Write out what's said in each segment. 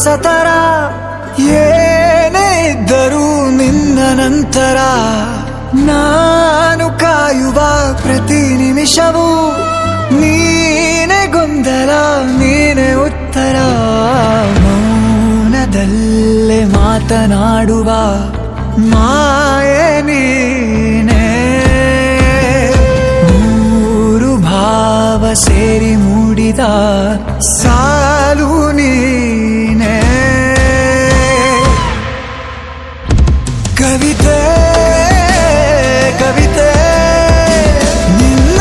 ಹೊಸತರ ಏನೇ ಇದ್ದರೂ ನಿನ್ನ ನಂತರ ನಾನು ಕಾಯುವ ಪ್ರತಿ ನಿಮಿಷವೂ ನೀನೆ ಗೊಂದಲ ನೀನೆ ಉತ್ತರ ಮೌನದಲ್ಲೇ ಮಾತನಾಡುವ ಮಾಯೆ ನೀನೆ ಮೂರು ಭಾವ ಸೇರಿ ಮೂಡಿದ ಸಾಲು ನೀನೆ ಕವಿತೆ ಕವಿತೆ ನಿನ್ನ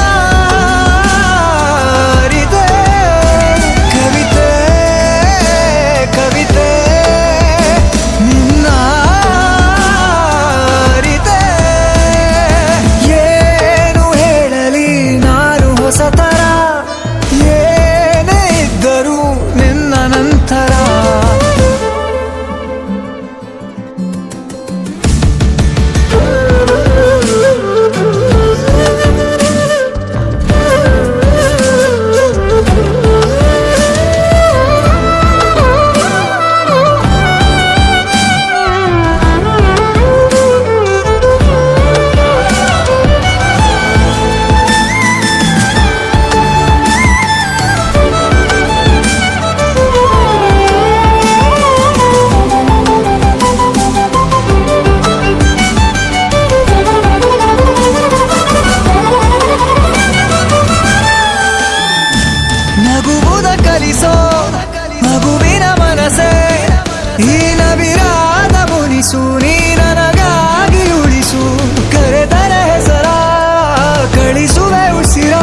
ಅರಿತೆ ಕವಿತೆ ಕವಿತೆ ನಿನ್ನ ಅರಿತೆ ಏನು ಹೇಳಲಿ ನಾನು ಹೊಸತರ ಏನೇ ಇದ್ದರೂ ನಿನ್ನ ನಂತರ ನಗುವುದ ಕಲಿಸೋ ಮಗುವಿನ ಮನಸೆ ಈ ನವಿರಾದ ಮುನಿಸು ನೀ ನನಗಾಗಿ ಉಳಿಸು ಕರೆದರೆ ಹೆಸರ ಕಳಿಸುವೆ ಉಸಿರ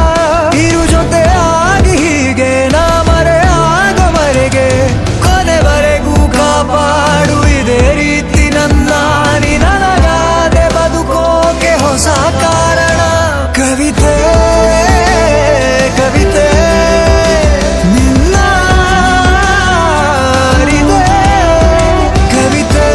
ಇರು ಜೊತೆಯಾಗಿ ಹೀಗೆ ನಾ ಮರೆಯಾಗವರೆಗೆ ಕೊನೆವರೆಗೂ ಕಾಪಾಡು ಇದೇ ರೀತಿ ನನ್ನ ನೀ ನನಗಾದೆ ಬದುಕೋಕೆ ಹೊಸ ಕಾರಣ ಕವಿತೆ ಕವಿತೆ ನಿನ್ನ ಅರಿತೆ ಕವಿತೆ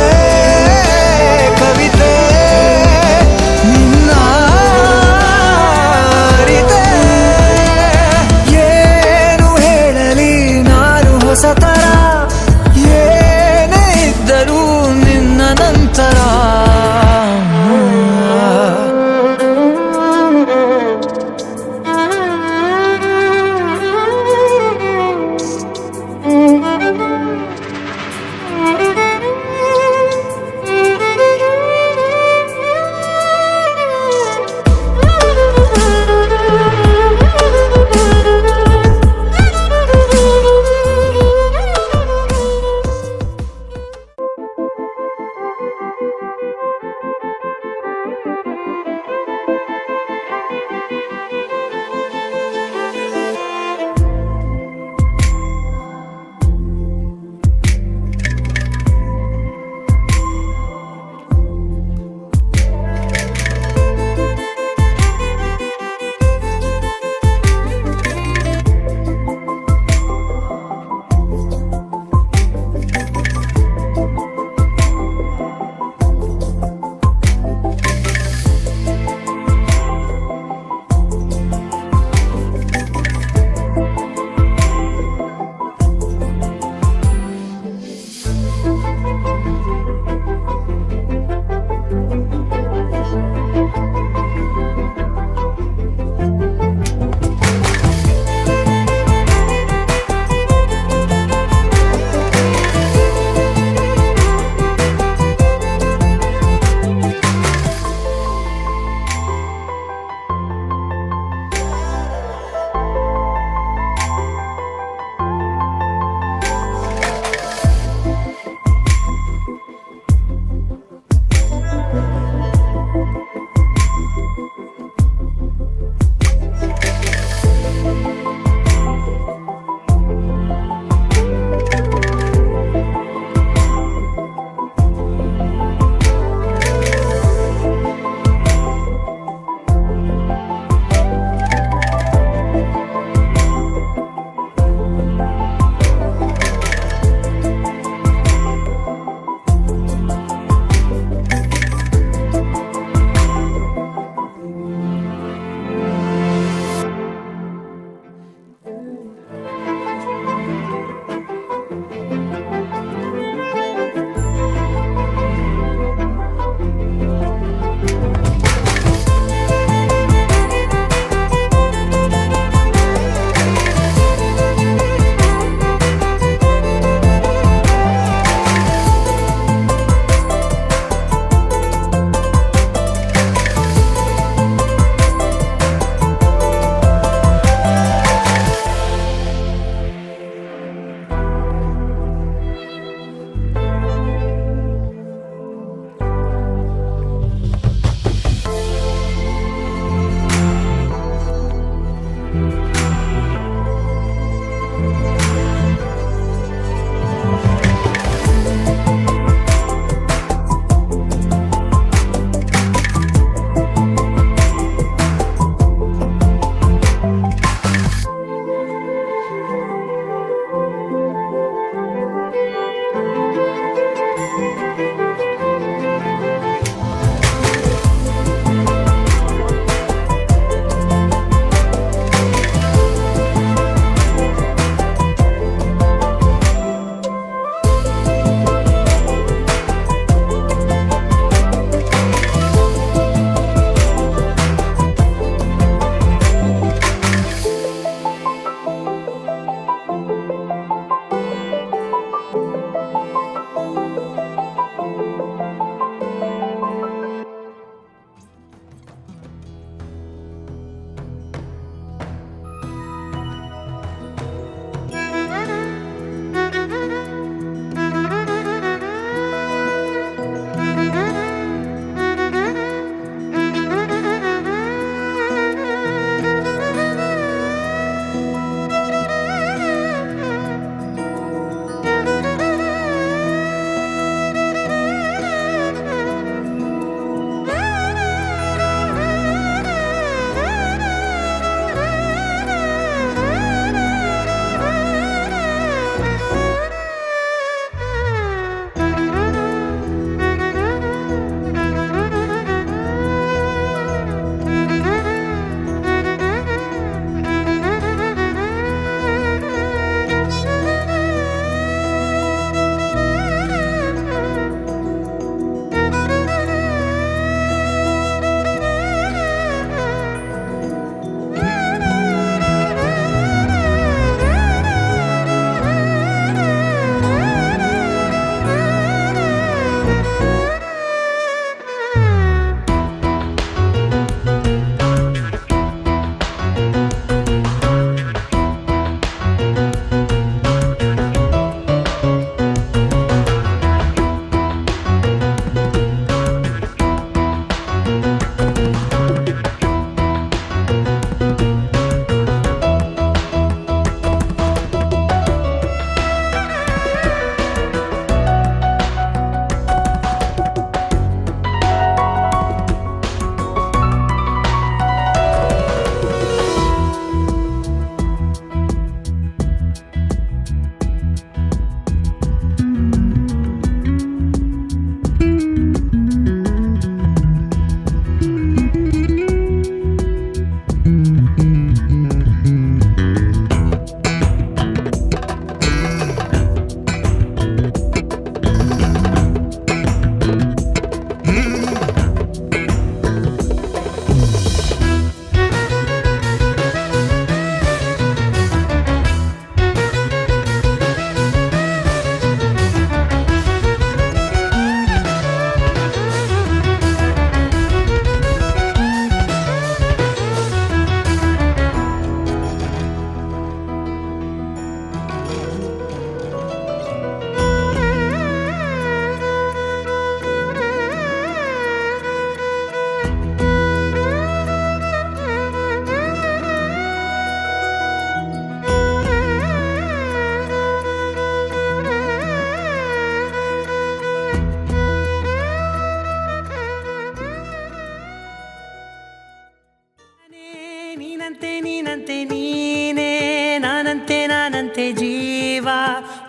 ನಾನಂತೆ ಜೀವ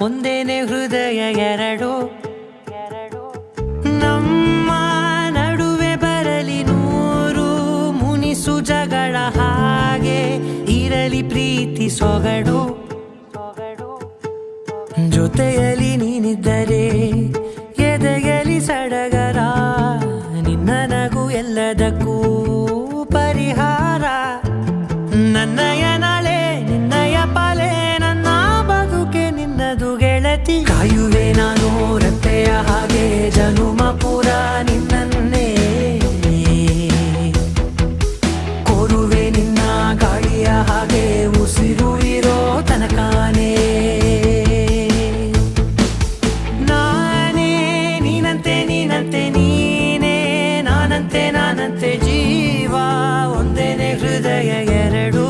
ಒಂದೇನೆ ಹೃದಯ ಎರಡು ನಮ್ಮ ನಡುವೆ ಬರಲಿ ನೂರು ಮುನಿಸು ಜಗಳ ಹಾಗೆ ಇರಲಿ ಪ್ರೀತಿ ಸೊಗಡು ಜೊತೆಯಲ್ಲಿ ನೀನಿದ್ದರೆ ಎದೆಯಲಿ ಸಡಗರ ನಿನ್ನ ನಗು ಎಲ್ಲದಕ್ಕೂ ಪರಿಹಾರ ನನ್ನಯ ನಾಳೆ ನಿನ್ನಯ ಪಾಲೆ ನನ್ನ ಬದುಕೆ ನಿನ್ನದು ಗೆಳತಿ ಕಾಯುವೆ ನಾನು ರೆಪ್ಪೆಯ ಹಾಗೆ ಜನುಮ ಪುರ ನಿನ್ನನ್ನೇ ಕೋರುವೆ ನಿನ್ನ ಗಾಳಿಯ ಹಾಗೆ ಉಸಿರು ಇರೋ ತನಕಾನೇ ನಾನಂತೆ ಜೀವ ಒಂದೇನೆ ಹೃದಯ ಎರಡು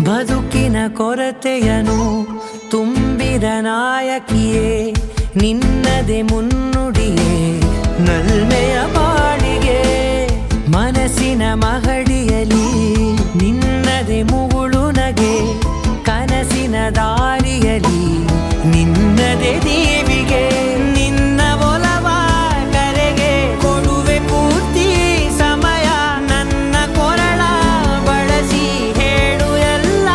ಬದುಕಿನ ಕೊರತೆಯನು ತುಂಬಿದ ನಾಯಕಿಯೇ ನಿನ್ನದೆ ಮುನ್ನುಡಿಯೇ ನಲ್ಮೆಯ ಬಾಳಿಗೆ ಮನಸ್ಸಿನ ಮಹಡಿಯಲಿ ನಿನ್ನದೆ ಮುಗುಳು ನಗೆ ಕನಸಿನ ದಾರಿಯಲಿ ನಿನ್ನದೆ ದೇವಿಗೆ ನಿನ್ನ ಒಲವ ಕರೆಗೆ ಕೊಡುವೆ ಪೂರ್ತಿ ಸಮಯ ನನ್ನ ಕೊರಳ ಬಳಸಿ ಹೇಳು ಎಲ್ಲ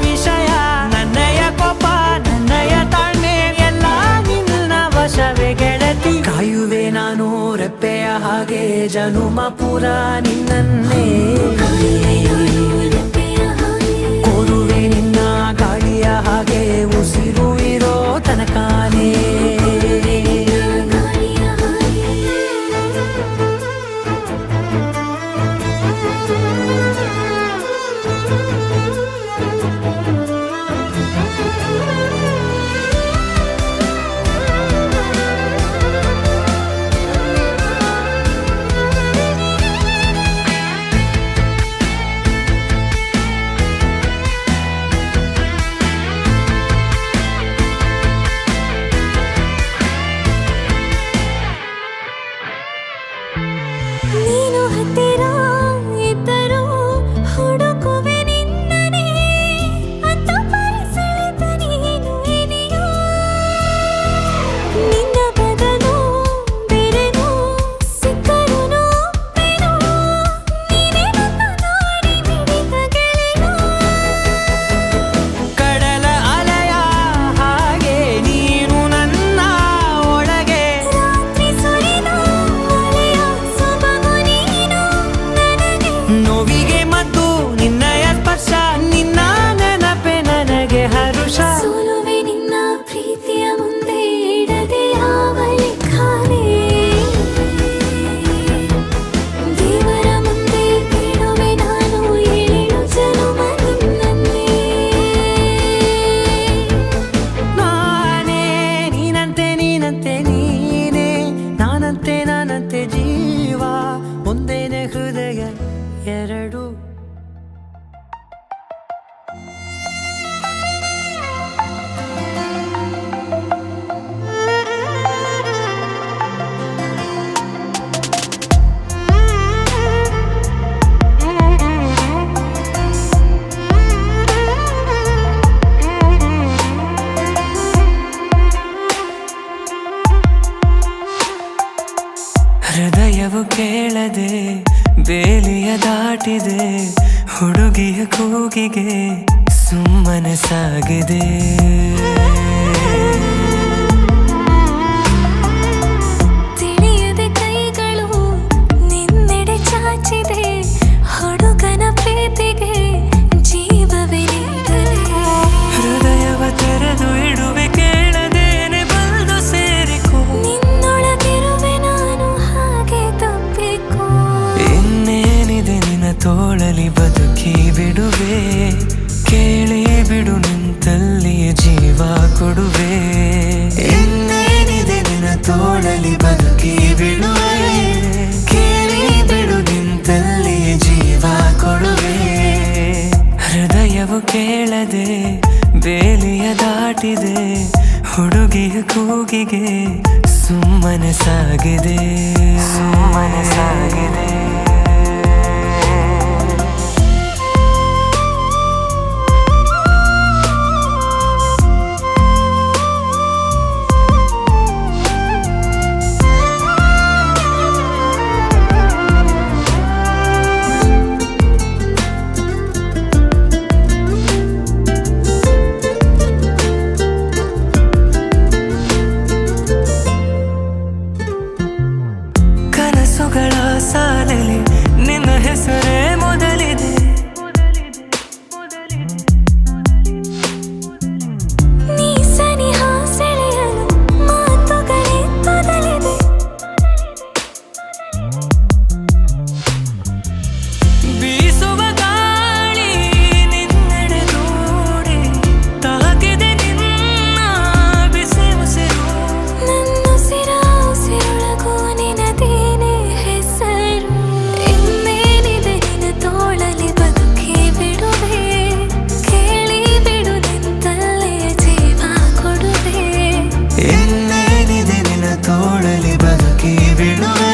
ವಿಷಯ ನನ್ನಯ ಕೋಪ ನನ್ನಯ ತಾಳ್ಮೆ ಎಲ್ಲ ನಿನ್ನ ವಶವೇ ಗೆಳತಿ ಕಾಯುವೆ ನಾನು ರೆಪ್ಪೆಯ ಹಾಗೆ ಜನುಮ ಪುರ ನಿನ್ನನ್ನೇ ಕೋರುವೆ ನಿನ್ನ ಗಾಳಿಯ ಹಾಗೆ ಉಸಿರು ಇರೋ ತನಕಾನೇ ನೀನು ಹತ್ತಿರ ಇದ್ದರೂ ಹುಡುಕುವೆ ನಿನ್ನನೇ ಅಂತ ಪರಿಸೆಳೆದ ನೀನು ಇದೆಯೋ ನಿನ್ನ ಬದಲು ಬೇರೆನೋ ಸಿಕ್ಕರೂ ಬೇನೋ ನೀನೇ ನನ್ನ ನಾಡಿ ಮಿಡಿದ ಗೆಳೆಯೋ ಕಡಲ ಅಲೆಯ ಹಾಗೆ ನೀನು ನನ್ನ ಒಳಗೆ ರಾತ್ರಿ ಸುರಿದ ಮಳೆಯ ಸೊಬಗು ನೀನು ನನಗೆ ನೋವಿಗೆ ಮದ್ದು ನಿನ್ನಯ ಸ್ಪರ್ಶ ನಿನ್ನ ನೆನಪೆ ನನಗೆ ಹರುಷ ಸೋಲುವೆ ನಿನ್ನ ಪ್ರೀತಿಯ ಮುಂದೆ ಇಡದೆ ಯಾವ ಲೆಕ್ಕನೇ ದೇವರ ಮುಂದೆ ಬೀಳುವೆ ನಾನು ಏಳು ಜನುಮ ನಿನ್ನನ್ನೇ ನಾನೇ ನೀನಂತೆ ನೀನೇ ನಾನಂತೆ ಜೀವ ಒಂದೇನೆ ಹೃದಯ ಎರಡು ಹೃದಯವು ಕೇಳದೆ ಬೇಲಿಯ ದಾಟಿದೆ ಹುಡುಗಿಯ ಕೂಗಿಗೆ ಸುಮ್ಮನೆ ಸಾಗಿದೆ ತಿಳಿಯದೆ ಕೈಗಳು ನಿನ್ನೆಡೆ ಚಾಚಿದೆ ಹುಡುಗನ ಪ್ರೀತಿಗೆ ಜೀವವೇ ನೀಡದೆ ಹೃದಯವ ತೆರೆದು ಇಡುವೆ ಕೇಳದೇನೆ ಬಂದು ಸೇರಿಕೋ ನಿನ್ನೊಳಗಿರುವೆ ನಾನು ಹಾಗೆ ತಪ್ಪಿಕೋ ಇನ್ನೇನಿದೆ ನಿನ್ನ ತೋಳಲಿ ಬದುಕಿ ಬಿಡುವೆ ಕೇಳಿ ಬಿಡು ನಿಂತಲ್ಲಿಯೇ ಜೀವ ದಾಟಿದೆ ಹುಡುಗಿಯ ಕೂಗಿಗೆ ಸುಮ್ಮನೆ ಸಾಗಿದೆ ಸುಮ್ಮನೆ ಸಾಗಿದೆ ಕನಸುಗಳ ಸಾಲಲಿ ನಿನ್ನ ಹೆಸರೇ ಮೊದಲಿದೆ ನೀ ಸನಿಹ ಸೆಳೆಯಲು ಮಾತುಗಳೇ ತೊದಲಿದೆ ಬೀಸುವ ಗಾಳಿ ನಿನ್ನೆಡೆ ನೋಡಿ ತಾಕಿದೆ ನಿನ್ನ ಬಿಸಿ ಉಸಿರು ನನ್ನುಸಿರ ಉಸಿರೊಳಗೂ ನಿನದೇನೆ ಹೆಸರು ಇನ್ನೇನಿದೆ ನಿನ್ನ ತೋಳಲಿ ಬದುಕಿ ಬಿಡುವೆ ಕೇಳಿ ಬಿಡು ನಿಂತಲ್ಲೇ ಜೀವ ಕೊಡುವೆ ಇನ್ನೇನಿದೆ ನಿನ್ನ ತೋಳಲಿ ಬದುಕಿ ಬಿಡುವೆ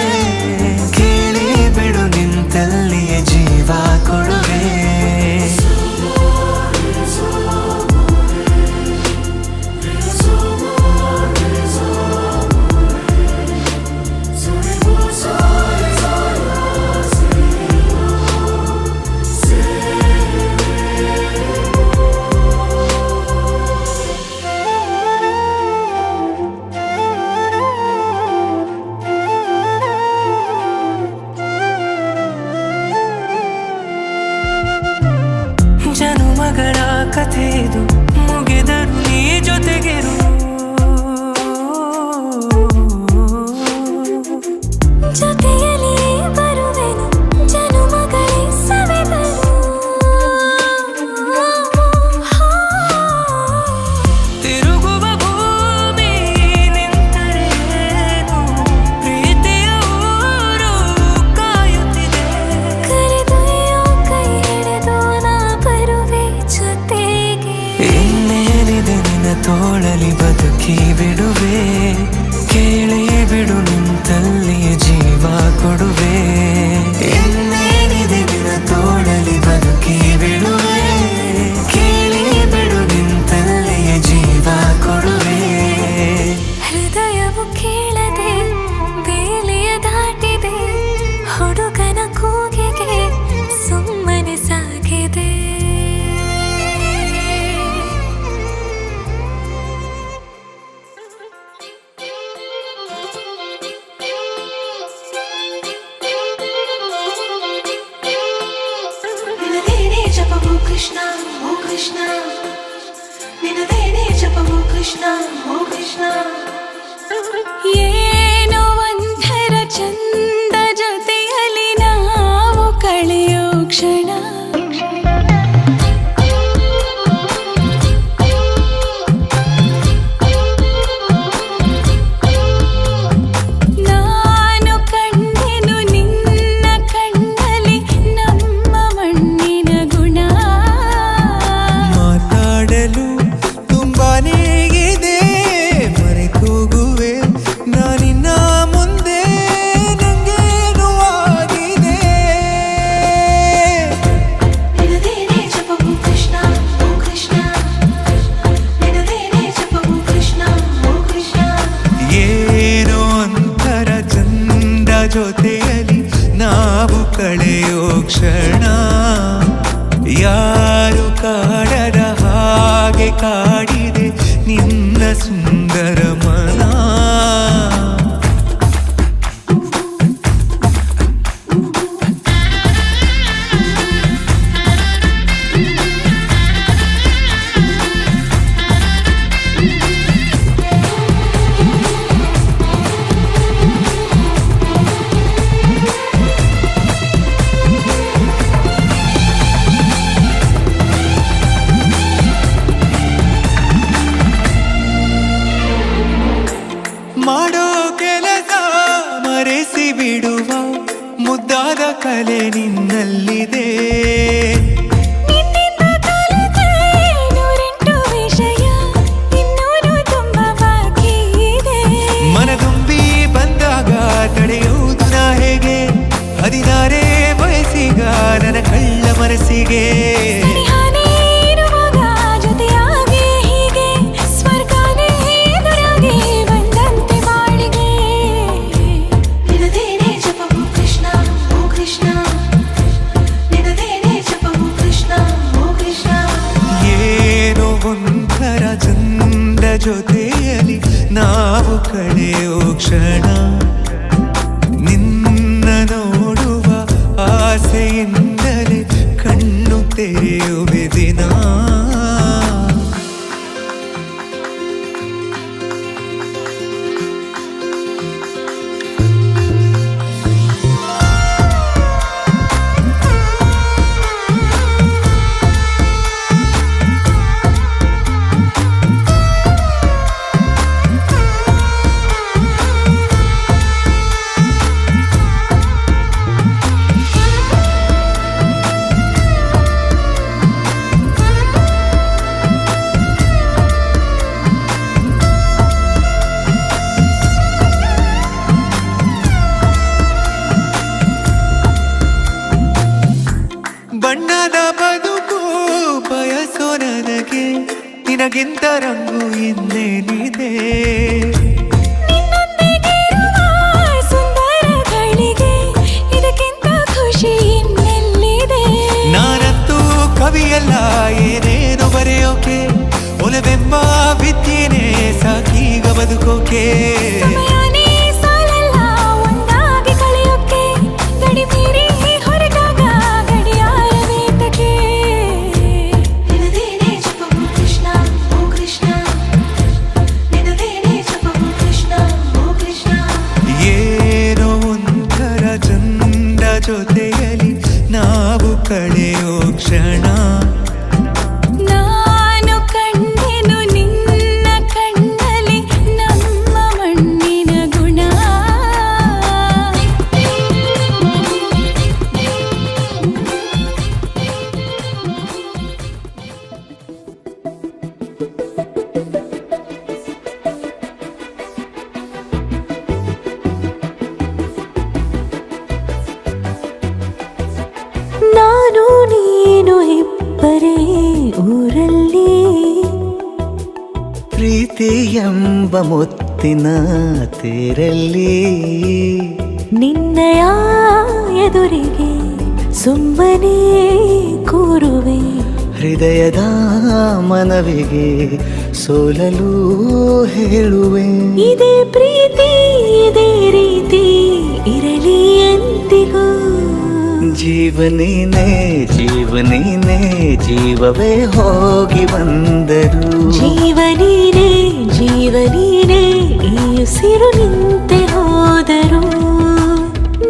ಕೇಳಿ ಬಿಡು ನಿಂತಲ್ಲಿಯೇ ಜೀವ ಕೊಡುವೆ ಜನುಮಗಳ ಕಥೆದು ಮುಗಿದರು ನೀ ಜೊತೆಗಿರು ಜೊತೆಯಲ್ಲಿ ಬರುವೆನು ಜನುಮಗಳೇ ಸವೆದರು ತಿರುಗುವ ಭೂಮಿ ನಿಂತರೇನು ಪ್ರೀತಿಯ ಊರು ಕಾಯುತ್ತಿದೆ ಕರೆದೊಯ್ಯೋ ಕೈ ಹಿಡಿದು ನಾ ಬರುವೆ ಜೊತೆಗೆ ಇನ್ನೇನಿದೆ ನಿನ್ನ ತೋಳಲಿ ಬದುಕಿ ಬಿಡುವೆ ಕೇಳಿ ಬಿಡು ನಿಂತಲ್ಲಿಯೇ ಜೀವ ಕೊಡುವೆ ಇನ್ನೇನಿದೆ ನಿನ್ನ ತೋಳಲಿ ಬದುಕಿ ಬಿಡುವೆ ಕೇಳಿ ಬಿಡು ನಿಂತಲ್ಲಿಯೇ ಜೀವ ಕೊಡುವೆ ಹೃದಯವು ಕೇಳದೆ ಬೇಲಿಯ ದಾಟಿದೆ ಹುಡುಗನ ಕೂಗಿಗೆ ಸುಮ್ಮನೆ ಸಾಗಿದೆ ನಿನದೇನೇ ಜಪವು ಕೃಷ್ಣ ಓ ಕೃಷ್ಣ ನಿನದೇನೇ ಜಪವು ಕೃಷ್ಣ ಓ ಕೃಷ್ಣ ಏನೋ ಒಂಥರ ಚಂದ ಜೊತೆಯಲ್ಲಿ ನಾವು ಕಳೆಯೋ ಕ್ಷಣ ನಾನು ಕಂಡೆನು ನಿನ್ನ ಕಣ್ಣಲ್ಲಿ ನಮ್ಮ ಮಣ್ಣಿನ ಗುಣ ಮಾತಾಡಲು ತುಂಬಾನೇ ಇದೆ ಮರೆತೋಗುವೆ ನಾನಿನ್ನ ಮುಂದೆ ನಂಗೇನು ಆಗಿದೆ ನಿನದೇನೇ ಜಪವು ಕೃಷ್ಣ ಓ ಕೃಷ್ಣ ನಿನದೇನೇ ಜಪವು ಕೃಷ್ಣ ಓ ಕೃಷ್ಣ ಏನೋ ಒಂಥರ ಚಂದ ಜೊತೆಯಲ್ಲಿ ನಾವು ಕಳೆಯೋ ಕ್ಷಣ ಯಾರು ಕಾಡದ ಹಾಗೆ ಕಾಡಿದೆ ನಿನ್ನ ಸುಂದರ ಮನ ಮಾಡೋ ಕೆಲಸ ಮರೆಸಿ ಬಿಡುವ ಮುದ್ದಾದ ಕಲೆ ನಿನ್ನಲ್ಲಿದೆ. ನಿನ್ನಿಂದ ಕಲಿತೆ ನೂರೆಂಟು ವಿಷಯ ಜೊತೆಯಲಿ ನಾವು ಕಳೆಯೋ ಕ್ಷಣ ನಿನ್ನ ನೋಡುವ ಆಸೆಯಿಂದಲೇ ಕಣ್ಣು ತೆರೆಯುವೆ ದಿನ ಬಣ್ಣದ ಬದುಕು ಬಯಸೋ ನನಗೆ ನಿನಗಿಂತ ರಂಗು ಇನ್ನೇನಿದೆ ನಿನ್ನೊಂದಿಗಿರುವ ಸುಂದರಗಳಿಗೆ ಇದಕ್ಕಿಂತ ಖುಷಿ ಇನ್ನೆಲ್ಲಿದೆ ನಾನಂತೂ ಕವಿಯಲ್ಲ ಏನೇನು ಬರೆಯೋಕೆ ಒಲವೆಂಬ ವಿದ್ಯೆನೇ ಸಾಕೀಗ ಬದುಕೋಕೆ ಸಮಯನೇ ಸಾಲಲ್ಲ ಒಂದಾಗಿ ಕಳೆಯೋಕೆ ಗಡಿ ಮೀರಿ ಹೊರಟಾಗ ಗಡಿಯಾರವೇತಕ್ಕೆ ನಿನದೇನೆ ಜಪವು ಕೃಷ್ಣ ಓ ಕೃಷ್ಣ ನಿನದೇನೆ ಜಪವು ಕೃಷ್ಣ ಓ ಕೃಷ್ಣ ಏನೋ ಒಂಥರ ಚಂದ ಜೊತೆಯಲಿ ನಾವು ಕಳೆಯೋ ಕ್ಷಣ ನಾನು ಕಂಡೆನು ನಿನ್ನ ಕಣ್ಣಲ್ಲಿ ನಮ್ಮ ಮಣ್ಣಿನ ಗುಣ ನಾನು ನೀನು ಇಬ್ಬರೇ ಊರಲ್ಲಿ ಪ್ರೀತಿ ಎಂಬ ಮುತ್ತಿನ ತೇರಲ್ಲಿ ನಿನ್ನಯ ಎದುರಿಗೆ ಸುಮ್ಮನೆ ಕೂರುವೆ ಹೃದಯದ ಮನವಿಗೆ ಸೋಲಲು ಹೇಳುವೆ ಇದೇ ಪ್ರೀತಿ ಇದೇ ರೀತಿ ಇರಲಿ ಎಂದಿಗೂ ಜೀವನೇನೆ ಜೀವನೇನೆ ಜೀವವೇ ಹೋಗಿ ಬಂದರು ಜೀವನೀನೇ ಜೀವನೀನೇ ಈ ಉಸಿರು ನಿಂತೆ ಹೋದರು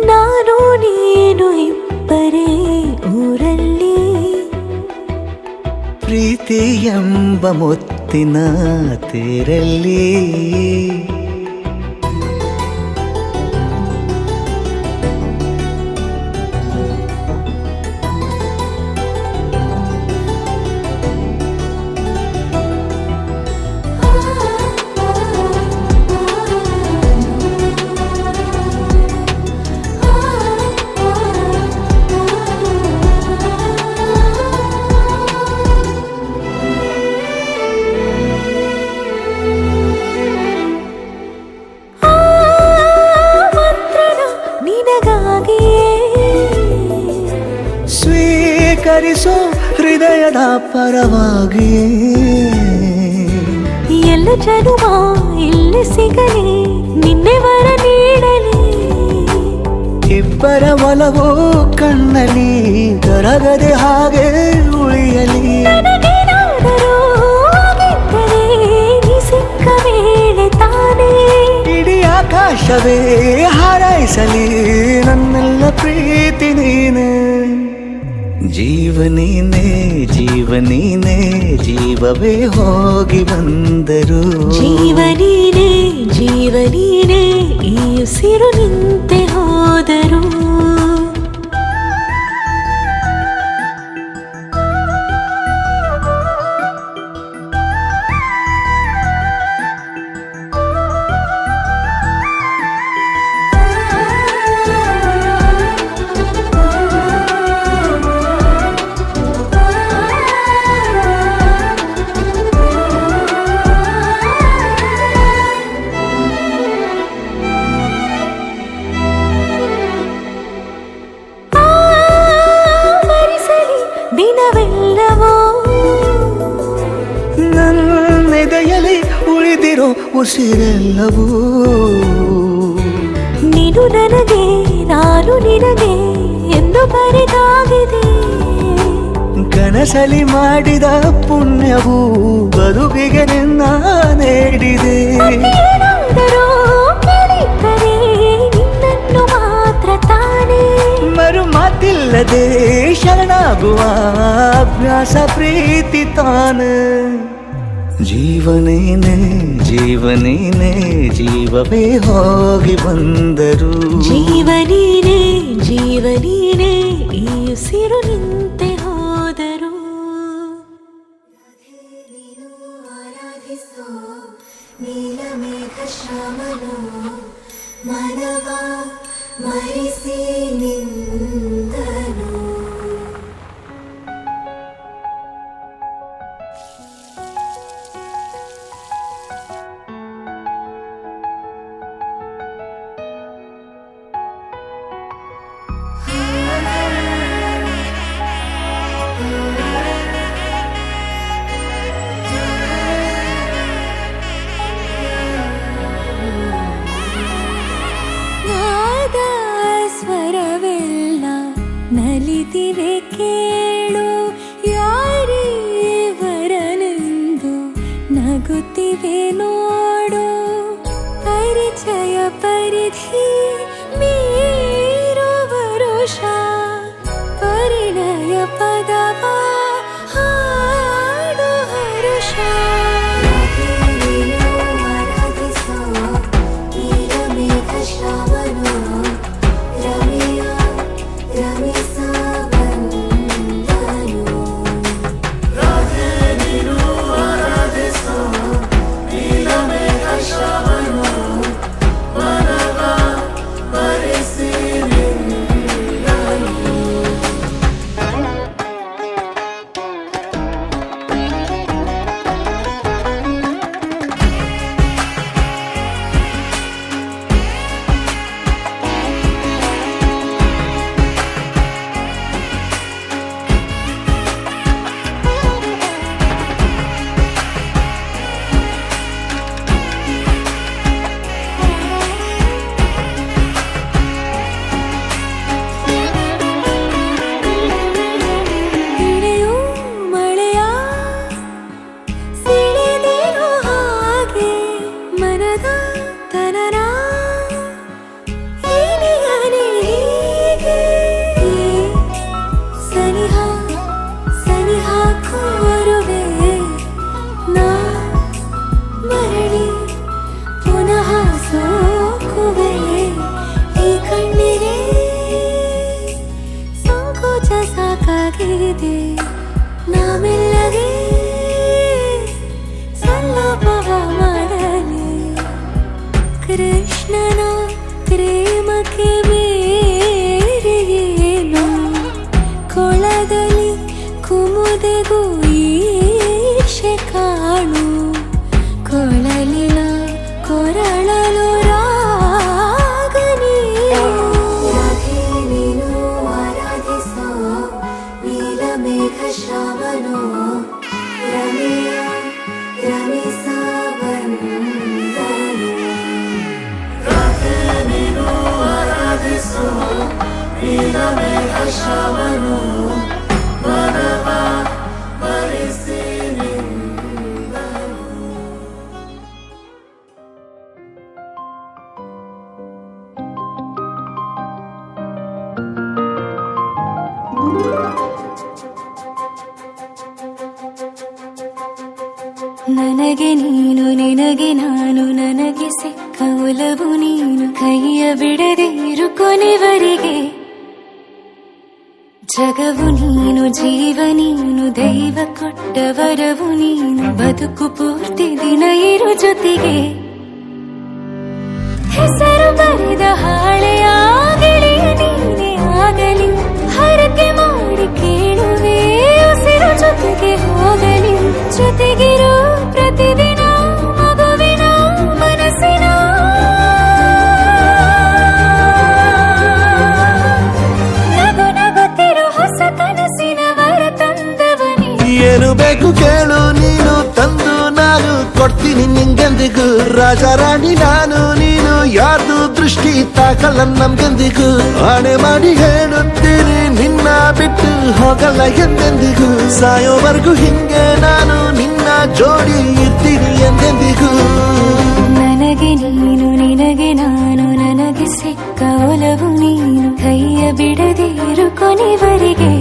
ನಾನು ನೀನು ಇಬ್ಬರೇ ಊರಲ್ಲಿ ಪ್ರೀತಿ ಎಂಬ ಮುತ್ತಿನ ತೇರಲ್ಲಿ ಸ್ವೀಕರಿಸೋ ಹೃದಯದ ಪರವಾಗಿ ಎಲ್ಲ ಜನುಮ ಇಲ್ಲಿ ಸಿಗಲಿ ನಿನ್ನೆ ವರ ನೀಡಲಿ ಇಬ್ಬರ ಒಲವು ಕಣ್ಣಲ್ಲಿ ಕರಗದೆ ಹಾಗೆ ಉಳಿಯಲಿ ನನಗೇನಾದರೂ ಆಗಿದ್ದರೆ ನೀ ಸಿಕ್ಕ ವೇಳೆ ತಾನೇ ಇಡೀ ಆಕಾಶವೇ ಹಾರೈಸಲಿ ನನ್ನೆಲ್ಲ ಪ್ರೀತಿ ನೀನೆ ಜೀವನೀನೇ ಜೀವನೀನೇ ಜೀವವೇ ಹೋಗಿ ಬಂದರು ಜೀವನೀನೇ ಜೀವನೀನೇ ಈ ಉಸಿರು ನಿಂತೆ ಹೋದರು ನೀಡಿರೋ ಉಸಿರೆಲ್ಲವೂ ನೀನು ನನಗೆ ನಾನು ನಿನಗೆ ಎಂದು ಬರೆದಾಗಿದೆ. ಕನಸಲಿ ಮಾಡಿದ ಪುಣ್ಯವು ಬದುಕಿಗೆ ನಿನ್ನ ನೀಡಿದೆ. ಏನಾದರೂ ಕೇಳಿದ್ದರೆ ನಿನ್ನನ್ನು ಮಾತ್ರ ತಾನೇ. ಮರು ಮಾತಿಲ್ಲದೆ ಶರಣಾಗುವ ಅಭ್ಯಾಸ ಪ್ರೀತಿ ತಾನೆ. ಜೀವನೇನೆ ಜೀವನೇನೆ ಜೀವವೇ ಹೋಗಿ ಬಂದರು. ಜೀವನೀನೇ ಜೀವನೀನೇ ಈ ಉಸಿರು ನಿಂತೆ ಹೋದರು. ನೀಲಮೇಘ ಶ್ಯಾಮನು ಮನವ ಮರೆಸಿ ನಿಂದನು. ನಾದ ಸ್ವರವೆಲ್ಲ ನಲಿದಿವೆ ಕೇಳು. ಯಾರೇ ವರನೆಂದು ನಗುತ್ತಿವೆ ನೋಡು. ಪರಿಚಯ ಪರಿಧಿ ಮೀರು ವರುಷ ಪರಿಣಯ ಪದವ ಹಾಡು ಹರುಷ. ನೀಲಮೇಘ ಶ್ಯಾಮನು ರಮೆಯ ರಮಿಸ ಬಂದನು. ಇಳೆಯು ಮಳೆಯ ಸಿಳಿದಿರೋ ಹಾಗೆ ಮನದ ತನನ ಇನಿಯನೆ ಹೀಗೆ. ಸನಿಹ ಸನಿಹ ಕೋರುವೆ ನಾ ಮರಳಿ ಪುನಃ ಸೋಕುವೆ ಈ ಕಣ್ಣಿಗೆ. ಸಂಕೋಚ ಸಾಕಾಗಿದೆ ನಾಮೆಲ್ಲಗೆ ಸಲ್ಲಪವ ಮಾಡಲಿ. ಕೃಷ್ಣನ ಪ್ರೇಮಕ್ಕೆ ಬೇರೆ ಏನು. ಕೊಳದಲ್ಲಿ ಕುಮುದೆಗೂ ಈರ್ಷೆ ಕಾಣು. ಕೊಳಲಿನ ಕೊರಳಲು ರಾಗ ನೀನು ಆರಾಧಿಸೋ ನೀಲಮೇಘ ಶ್ಯಾಮನು ರಮೆಯ ರಮಿಸ ಬಂದನು. ನೀಲಮೇಘ ಶ್ಯಾಮನು ಮನವ ಮರೆಸಿ ನಿಂದನು. ನನಗೆ ನೀನು ನಿನಗೆ ನಾನು ನನಗೆ ಸಿಕ್ಕ ಒಲವು ನೀನು. ಕೈಯ ಬಿಡದೆ ಇರು ಕೊನೆವರೆಗೆ. ಜಗವು ನೀನು ಜೀವ ನೀನು ದೈವ ಕೊಟ್ಟ ವರವು ನೀನು. ಬದುಕು ಪೂರ್ತಿ ದಿನ ಇರು ಜೊತೆಗೆ. ಹೆಸರು ಬರೆದ ಹಾಳೆಯಾಗಲಿ ನೀನೇ ಆಗಲಿ. ಹರಕೆ ಮಾಡಿ ಕೇಳುವೆ ಉಸಿರು ಜೊತೆಗೆ ಹೋಗಲಿ. ಜೊತೆಗಿರೋ ಪ್ರತಿದಿನ ಮಗುವಿನ ಮನಸ್ಸಿನ ನಗು ನಗುತ್ತಿರೋ ಹೊಸ ಕನಸಿನ ವರ ತಂದವನೇ. ಏನು ಬೇಕು ಕೇಳು ನೀನು ತಂದು ನಾನು ಕೊಡ್ತೀನಿ ನಿಂಗೆಂದಿಗೂ ರಾಜ ರಾಣಿ ನಾನು ನೀನು ಯಾರ್ದು ದೃಷ್ಟಿ ತಾಕಲ್ಲ ನಮ್ಗೆಂದಿಗೂ ಆಣೆ ಮಾಡಿ ಹೇಳುತ್ತೀನಿ ನಿನ್ನ ಬಿಟ್ಟು ಹೋಗಲ್ಲ ಎಂದೆಂದಿಗೂ ಸಾಯೋವರೆಗೂ ಹಿಂಗೆ ನಾನು ನಿನ್ನ ಜೋಡಿ ಇರ್ತೀನಿ ಎಂದೆಂದಿಗೂ ನನಗೆ ನೀನು ನಿನಗೆ ನಾನು ನನಗೆ ಸಿಕ್ಕ ಒಲವು ನೀನು ಕೈಯ ಬಿಡದೆ ಇರು ಕೊನೆವರೆಗೆ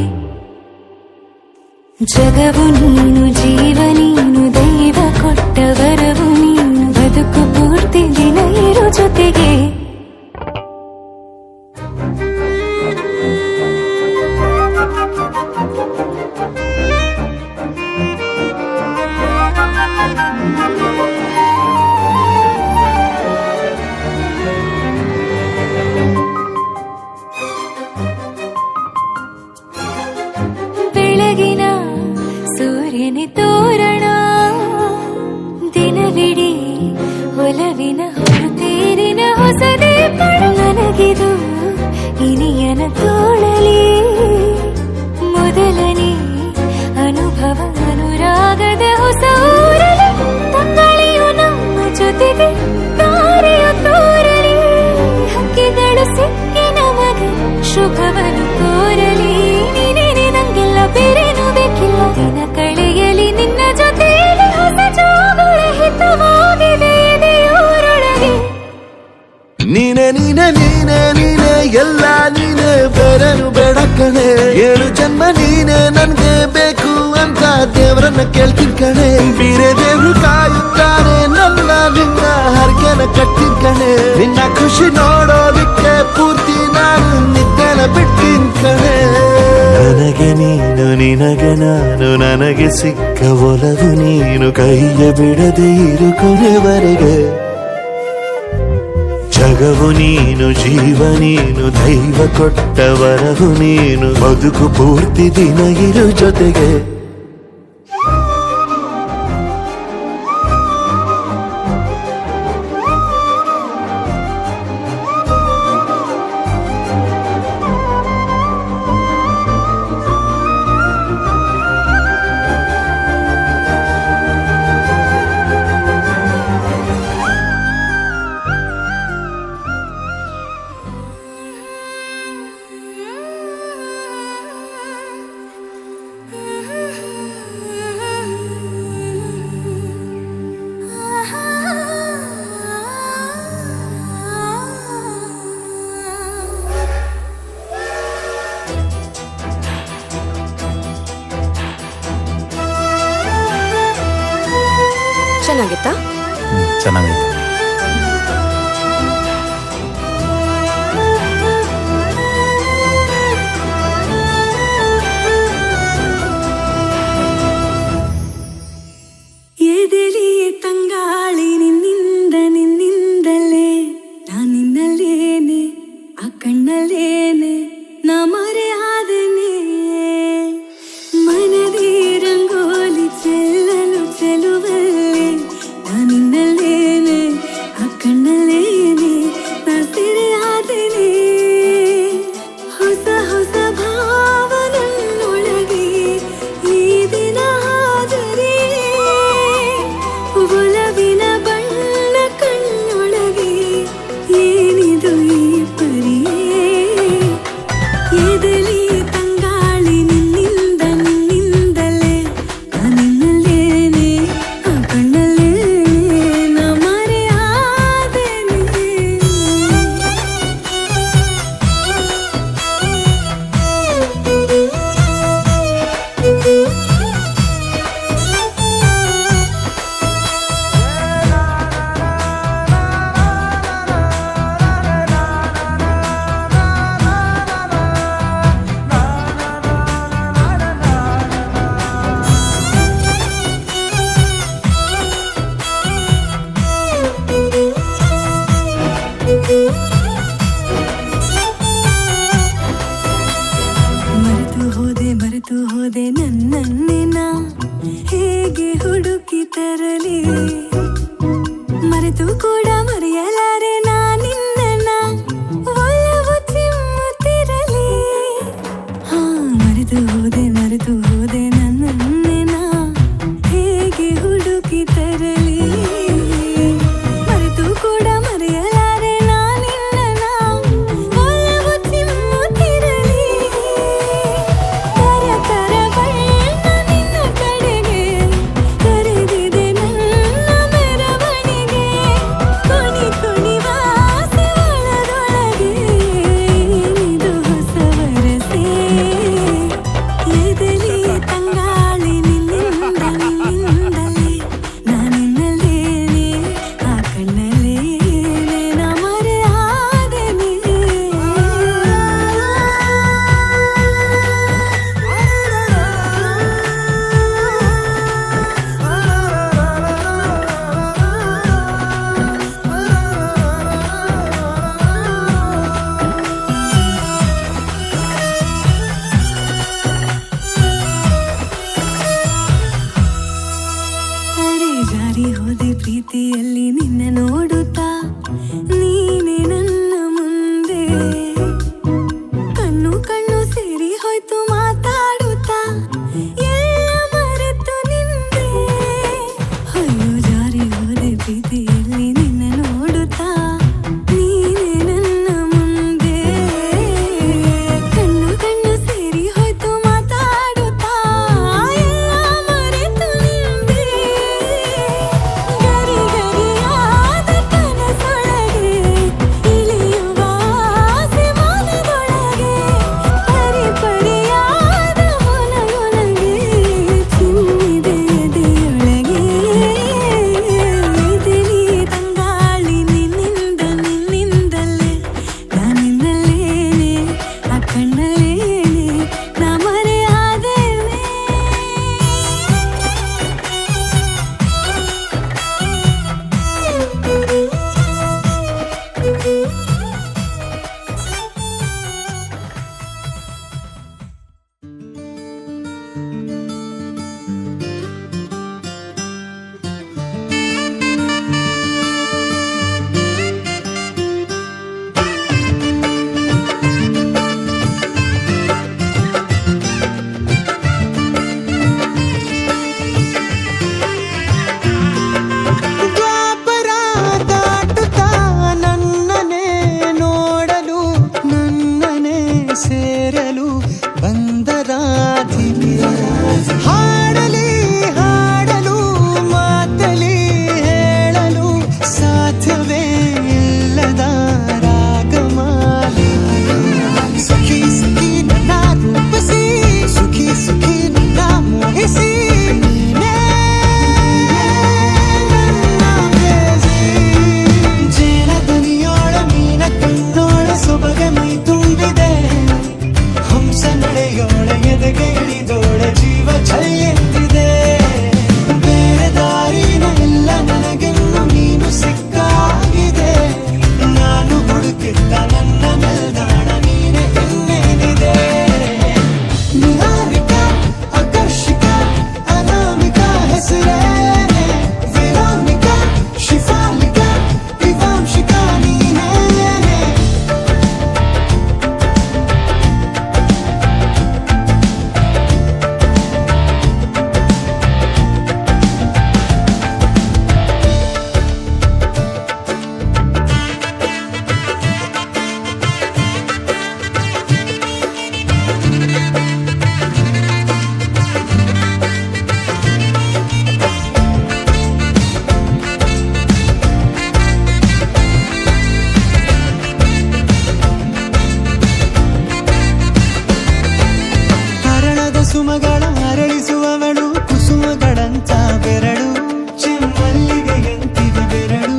ಜಗವು ನೀನು ಜೀವ ನೀನು ದೈವ ಕೊಟ್ಟ ವರವು ನೀನು ಬದುಕು ಪೂರ್ತಿ ದಿನ ಇರು ಜೊತೆಗೆ ಬೆಳಗಿನ ಸೂರ್ಯನ ತೋರಣ ದಿನವಿಡೀ ಒಲವಿನ ಹೊರತೇರಿನ ಹೊಸದೇ ಪಡ ನನಗಿದು ಇನಿಯನ ತೋಳಲಿ ಮೊದಲನೇ ಅನುಭವ ಅನುರಾಗದ ಹೊಸ ಊರಲಿ ತಂಗಳಿಯು ನಮ್ಮ ಜೊತೆಗೆ ತಾರೆಯು ತೋರಲಿ ಹಕ್ಕಿಗಳು ಸಿಕ್ಕಿ ನಮಗೆ ಶುಭವನ್ನು ಕೋರಲಿ ಬೇರೇನು ಬೇಕಿಲ್ಲ ದಿನ ಕಳೆಯಲಿ ನಿನ್ನ ಜೊತೆಯಲ್ಲಿ ಹೊಸ ಜೋಗುಳ ಹಿತವಾಗಿದೆ ಎದೆಯೂರೊಳಗೆ ನೀನೆ ನೀನೆ ನೀನೆ ನೀನೆ ಎಲ್ಲ ನೀನೆ ಬೇರೇನು ಬೇಡ ಕಣೆ 7 ಜನ್ಮ ನೀನೆ ನನ್ಗೆ ಬೇಕು ಅಂತ ದೇವರನ್ನ ಕೇಳ್ತೀನಿ ಕಣೆ ಬೇರೆ ದೇವ್ರು ಕಾಯುತ್ತಾರೆ ನನ್ನ ನಿನ್ನ ಹರಕೆನ ಕಟ್ತೀನಿ ಕಣೆ ನಿನ್ನ ಖುಷಿ ನೋಡೋದಿಕ್ಕೆ ಪೂರ್ತಿ ನಾನು ನಿದ್ದೆನ ಬಿಟ್ಟಿನ್ ಕಣೆ ನನಗೆ ನೀನು ನಿನಗೆ ನಾನು ನನಗೆ ಸಿಕ್ಕ ಒಲವು ನೀನು ಕೈಯ ಬಿಡದೆ ಇರು ಕೊನೆವರೆಗೆ ಜಗವು ನೀನು ಜೀವ ನೀನು ದೈವ ಕೊಟ್ಟ ವರವು ನೀನು ಬದುಕು ಪೂರ್ತಿ ದಿನ ಇರು ಜೊತೆಗೆ ಚೆನ್ನಾಗಿತ್ತಾ? ಚೆನ್ನಾಗಿತ್ತು. ಎದೆಲಿ ತಂಗಾಳಿ ನಿನ್ನಿಂದಲೇ ನಾನಿನ್ನಲ್ಲೇನೆ ಆ ಕಣ್ಣಲ್ಲೇನೆ ನಾ ಮರೆ ಆದನೆ ಮನದಿ ರಂಗೋಲಿ ಚೆಲ್ಲಲು ಚೆಲುವಲ್ಲೇ ನಾನಿನ್ನಲ್ಲೇನೆ ಆ ಕಣ್ಣಲ್ಲೇನೆ ನಾ ಸಿರೆ ಆದನೆ ಹೊಸ ಹೊಸ ಭಾವನನ್ನೊಳಗೆ ಈ ದಿನ ಹಾಜರಿ ಒಲವಿನ ಬಣ್ಣ ಕಣ್ಣೊಳಗೆ ಏನಿದು ಈ ಪರಿಯೇ ಎದೆಲಿ ತಂಗಾಳಿ ನಿನ್ನಿಂದಲೇ ನಾನಿನ್ನಲ್ಲೇನೆ ಆ ಕಣ್ಣಲ್ಲೇನೆ ನಾ ಮರೆ ಆದೆನೆ ಮರೆತು ಹೋದೆ ನನ್ನನ್ನೇ ನಾ ಹೇಗೆ ಹುಡುಕಿ ತರಲಿ ಮರೆತು ಕೂಡ ಮರೆಯಲಾರೆ ನಾ ನಿನ್ನ ಒಲವು ಚಿಮ್ಮುತ್ತಿರಲಿ ಮರೆತು ಹೋದೆ ನನ್ನನ್ನೇ ನಾ ಹೇಗೆ ಹುಡುಕಿ ತರಲಿ ನಿನ್ನ ನೋಡುತ್ತಾ ನೀನೆ ನನ್ನ ಮುಂದೆ ಕಣ್ಣು ಕಣ್ಣು ಸೇರಿ ಹೋಯ್ತು ಮಾತಾಡುತ್ತಾ ಎಲ್ಲ ಮರೆತು ನಿಂದೆ ಅಯ್ಯೋ ಜಾರಿ ಹೋದೆ ಪ್ರೀತಿಯಲ್ಲಿ ನಿನ್ನ ನೋಡುತ್ತಾ ನೀನೆ ನನ್ನ ಮುಂದೆ ಕಣ್ಣು ಕಣ್ಣು ಸೇರಿ ಹೋಯ್ತು ಮಾತಾಡುತ್ತಾ ಎಲ್ಲ ಮರೆತು ನಿಂದೆ ಗರಿ ಗರಿಯಾದ ಕನಸೊಳಗೆ ಇಳಿಯುವ ಆಸೆ ಮನದೊಳಗೆ ಪರಿ ಪರಿಯಾದ ಮೊನಗೊಳಗೆ ಚಿಮ್ಮಿದೆ ಎದೆಯೊಳಗೆ ಇದೆಲಿ ತಂಗಾಳಿ ನಿನ್ನಿಂದಲೇ ನಾನಿಂದಲೇನೆ ಆ ಕಣ್ಣಲ್ಲೇನೆ ನಾ ಮರೆಯಾದೇನೆ ದ್ವಾಪರ ದಾಟುತ್ತಾ ನನ್ನನೆ ನೋಡಲು ನನ್ನನೆ ಸೇರಲು ಬಂದ ರಾಧಿಕೆ ಹಾಡಲಿ ಹಾಡಲು ಮಾತಲಿ ಹೇಳಲು ಸಾಧ್ಯವೇ ಇಲ್ಲದ ರಾಗಮಾಲಿಕೆ ಸುಖಿ ಸುಖಿ ನನ್ನ ರೂಪಿಸಿ ಸುಖಿ ಸುಖಿ ನನ್ನ ಮೋಹಿಸಿ ನೀನೇ ಜೇನ ದನಿಯೋಳ ಮೀನ ಕಣ್ಣೋಳ ಸೊಬಗೆ ಮೈ ತುಂಬಿದೆ ಹಂಸ ನಡೆಯೋಳ ಎದೆಗೆ ಇಳಿದೋಳ ಜೀವ ಛಲ್ಲೆಂದಿದೆ ಬೇರೆ ದಾರಿನ ಎಲ್ಲ ನನಗೆನ್ನು ನೀನು ಸಿಕ್ಕಾಗಿದೆ ನಾನು ಹುಡುಕಿದ್ದ ನನ್ನ ನಿಲ್ದಾಣ ನೀನೆ ಇನ್ನೇನಿದೆ ನಿಹಾರಿಕ ಆಕರ್ಷಿಕ ಅನಾಮಿಕ ಹೆಸರೇನೆ ವೆರೋನಿಕ ಶಿಫಾಲಿಕ ವಿವಾಂಶಿಕ ನೀನೇನೆ ಹರಣದ ಸುಮಗಳ ಅರಳಿಸುವವಳು ಕುಸುಮಗಳಂತ ಬೆರಳು ಚೆಮ್ಮಲ್ಲಿಗೆಯಂತಿದೆ ಬೆರಳು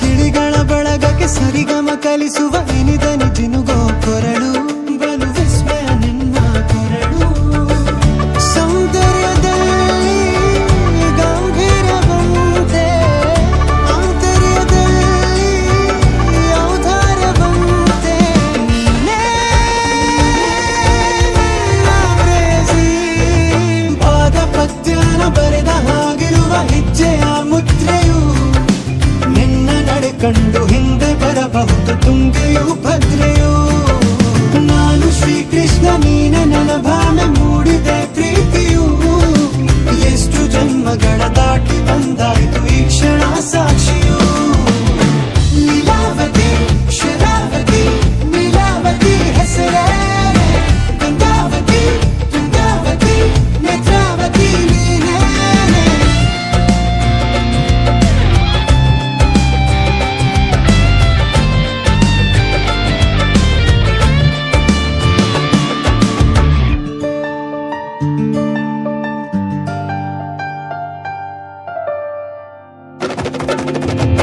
ಗಿಳಿಗಳ ಬಳಗಕ್ಕೆ ಸರಿಗಮ ಕಲಿಸುವ ಇನಿದನಿ ಜಿನುಗೋ ಕೊರಳು ಬಲು ವಿಸ್ಮಯ ನಿನ್ನ ಕೊರಳು ಸೌಂದರ್ಯದಲ್ಲಿ ಗಂಭೀರವಂತೆ ಆಂತರ್ಯದಲ್ಲಿ ಔದಾರ್ಯವಂತೆ ನೀನೇ ಪಾದ ಪದ್ಯನ ಬರೆದ ಹಾಗಿರುವ ಹೆಜ್ಜೆಯ ಮುದ್ರೆಯು ನಿನ್ನ ನಡೆ ಕಂಡು ಹಿಂದೆ ಬರಬಹುದು ತುಂಗೆಯು ಭದ್ರೆಯು ನಾನು ಶ್ರೀಕೃಷ್ಣ ನೀನೆ ನನ್ನ ಭಾವನೆ ಮೂಡಿದೆ ಪ್ರೀತಿಯು ಎಷ್ಟು ಜನ್ಮಗಳ ದಾಟಿ ಬಂದಾಯ್ತು ಈ ಕ್ಷಣ ಸಾಕ್ಷಿಯು ಲೀಲಾವತಿ ಶರಾವತಿ ನೀಲಾವತಿ ಹೆಸರೇನೆ ಗಂಗಾವತಿ ತುಂಗಾವತಿ ನೇತ್ರಾವತಿ ನೀನೇನೆ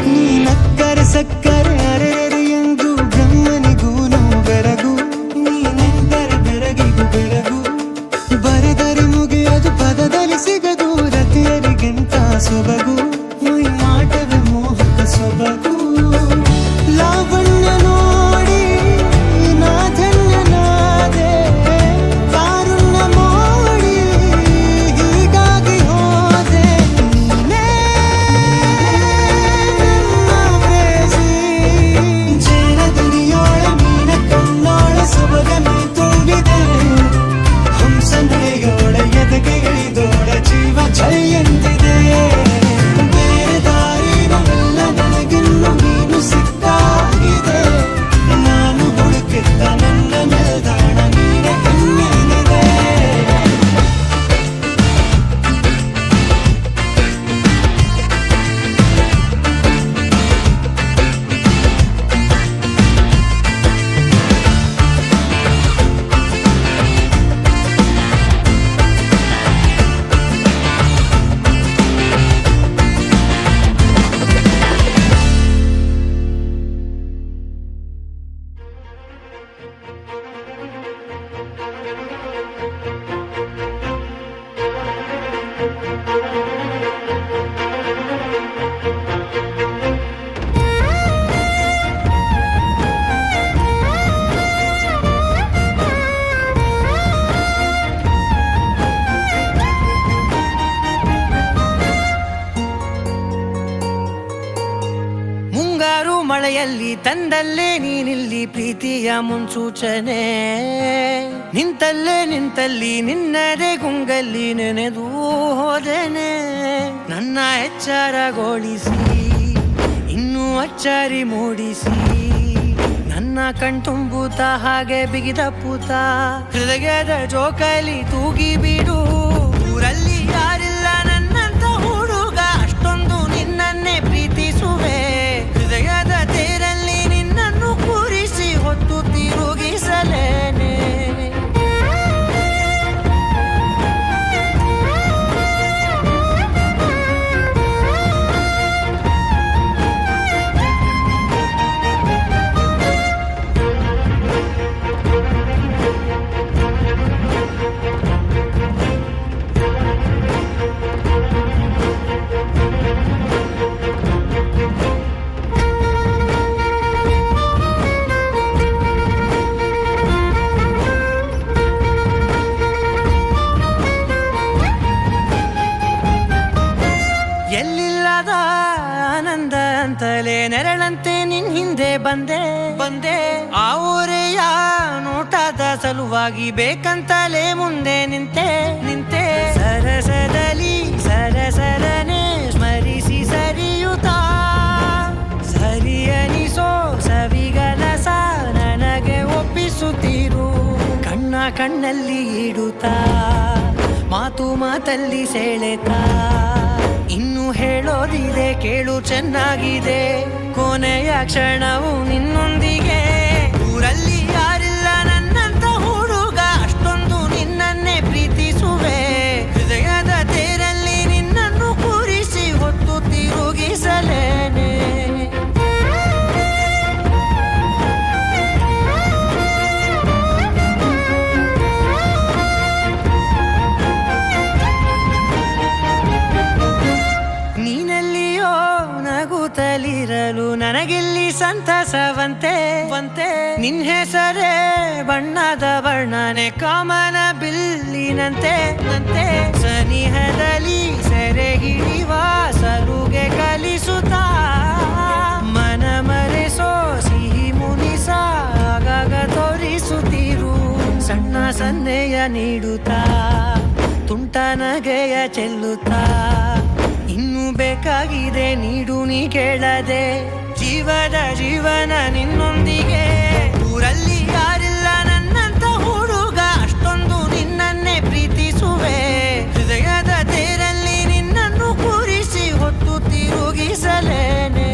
ನೀನಕ್ಕರೆ ಸಕ್ಕರೆ ಅರೆರೆ ಎಂದು ಬ್ರಹ್ಮನಿಗೂ ಬೆರಗು ನೀನೆಂದರೆ ಬೆರಗಿಗೂ ಬೆರಗು ಬರೆದರೆ ಮುಗಿಯದು ಪದದಲ್ಲಿ ಸಿಗದು ರತಿಯರಿಗೆಂತ ಸೊಬಗು ಮೈ ಮಾಟವೇ ಮೋಹಕ ಸೊಬಗು ಲಾವಣ್ಯ ನೋಡಿ ನಾ ಧನ್ಯನಾದೆ ಕಾರುಣ್ಯ ಮೋಡಿ ಹೀಗಾಗಿ ಹೋದೆ ನೀನೇ ಮಳೆಯಲ್ಲಿ ತಂದಲ್ಲೇ ನೀನಿಲ್ಲಿ ಪ್ರೀತಿಯ ಮುನ್ಸೂಚನೆ ನಿಂತಲ್ಲಿ ನಿನ್ನದೇ ಗುಂಗಲ್ಲಿ ನೆನೆದು ಹೋದೆನೆ ನನ್ನ ಎಚ್ಚರಗೊಳಿಸಿ ಇನ್ನೂ ಅಚ್ಚರಿ ಮೂಡಿಸಿ ನನ್ನ ಕಣ್ತುಂಬುತ್ತ ಹಾಗೆ ಬಿಗಿದ ಪೂತ ಹೃದಯದ ಜೋಕಾಲಿ ತೂಗಿ ಬಿಡು ಊರಲ್ಲಿ ಯಾರಿಲ್ಲ ನನ್ನಂತ ಹುಡುಗ ಅಷ್ಟೊಂದು ನಿನ್ನನ್ನೇ ಪ್ರೀತಿಸುವೆ ಹೃದಯದ ತೇರಲ್ಲಿ ನಿನ್ನನ್ನು ಕೂರಿಸಿ ಹೊತ್ತು ತಿರುಗಿಸಲೇನೆ ಎಲ್ಲಿಲ್ಲದ ಆನಂದ ಅಂತಲೇ ನೆರಳಂತೆ ನಿನ್ ಹಿಂದೆ ಬಂದೆ ಆ ಊರೆಯ ನೋಟದ ಸಲುವಾಗಿ ಬೇಕಂತಲೇ ಮುಂದೆ ನಿಂತೆ ಸರಸದಲ್ಲಿ ಸರಸರನೆ ಸ್ಮರಿಸಿ ಸರಿಯುತ್ತಾ ಸರಿಯನಿಸೋ ಸವಿಗನಸ ನನಗೆ ಒಪ್ಪಿಸುತ್ತೀರು ಕಣ್ಣಲ್ಲಿ ಇಡುತ್ತಾ ಮಾತಲ್ಲಿ ಸೆಳೆತಾ ಇನ್ನು ಹೇಳೋದಿದೆ ಕೇಳು ಚೆನ್ನಾಗಿದೆ ಕೊನೆಯ ಕ್ಷಣವು ನಿನ್ನೊಂದಿಗೆ ಊರಲ್ಲಿ ಯಾರಿಲ್ಲ ನನ್ನಂತ ಹುಡುಗ ಅಷ್ಟೊಂದು ನಿನ್ನನ್ನೇ ಪ್ರೀತಿಸುವೆ ಹೃದಯದ ತೇರಲ್ಲಿ ನಿನ್ನನ್ನು ಕೂರಿಸಿ ಹೊತ್ತು ತಿರುಗಿಸಲೇನೆ ನಗುತ್ತಲಿರಲು ನನಗಿಲ್ಲಿ ಸಂತಸವಂತೆ ನಿನ್ ಹೆಸರೇ ಬಣ್ಣದ ವರ್ಣನೆ ಕಾಮನ ಬಿಲ್ಲಿನಂತೆ ಸನಿಹದಲ್ಲಿ ಸೆರೆಗಿಳಿವ ಸಲುಗೆ ಕಲಿಸುತ್ತಾ ಮನ ಮರೆಸೋ ಸಿಹಿ ಮುನಿಸ ಆಗಾಗ ತೋರಿಸುತ್ತಿರು ಸಣ್ಣ ಸನ್ನೆಯ ನೀಡುತ್ತಾ ತುಂಟ ನಗೆಯ ಚೆಲ್ಲುತ್ತಾ ಇನ್ನು ಬೇಕಾಗಿದೆ ನೀಡು ನೀ ಕೇಳದೆ ಜೀವನ ನಿನ್ನೊಂದಿಗೆ ಊರಲ್ಲಿ ಯಾರಿಲ್ಲ ನನ್ನಂತ ಹುಡುಗ ಅಷ್ಟೊಂದು ನಿನ್ನನ್ನೇ ಪ್ರೀತಿಸುವೆ ಹೃದಯದ ತೇರಲ್ಲಿ ನಿನ್ನನ್ನು ಕೂರಿಸಿ ಹೊತ್ತು ತಿರುಗಿಸಲೇನೆ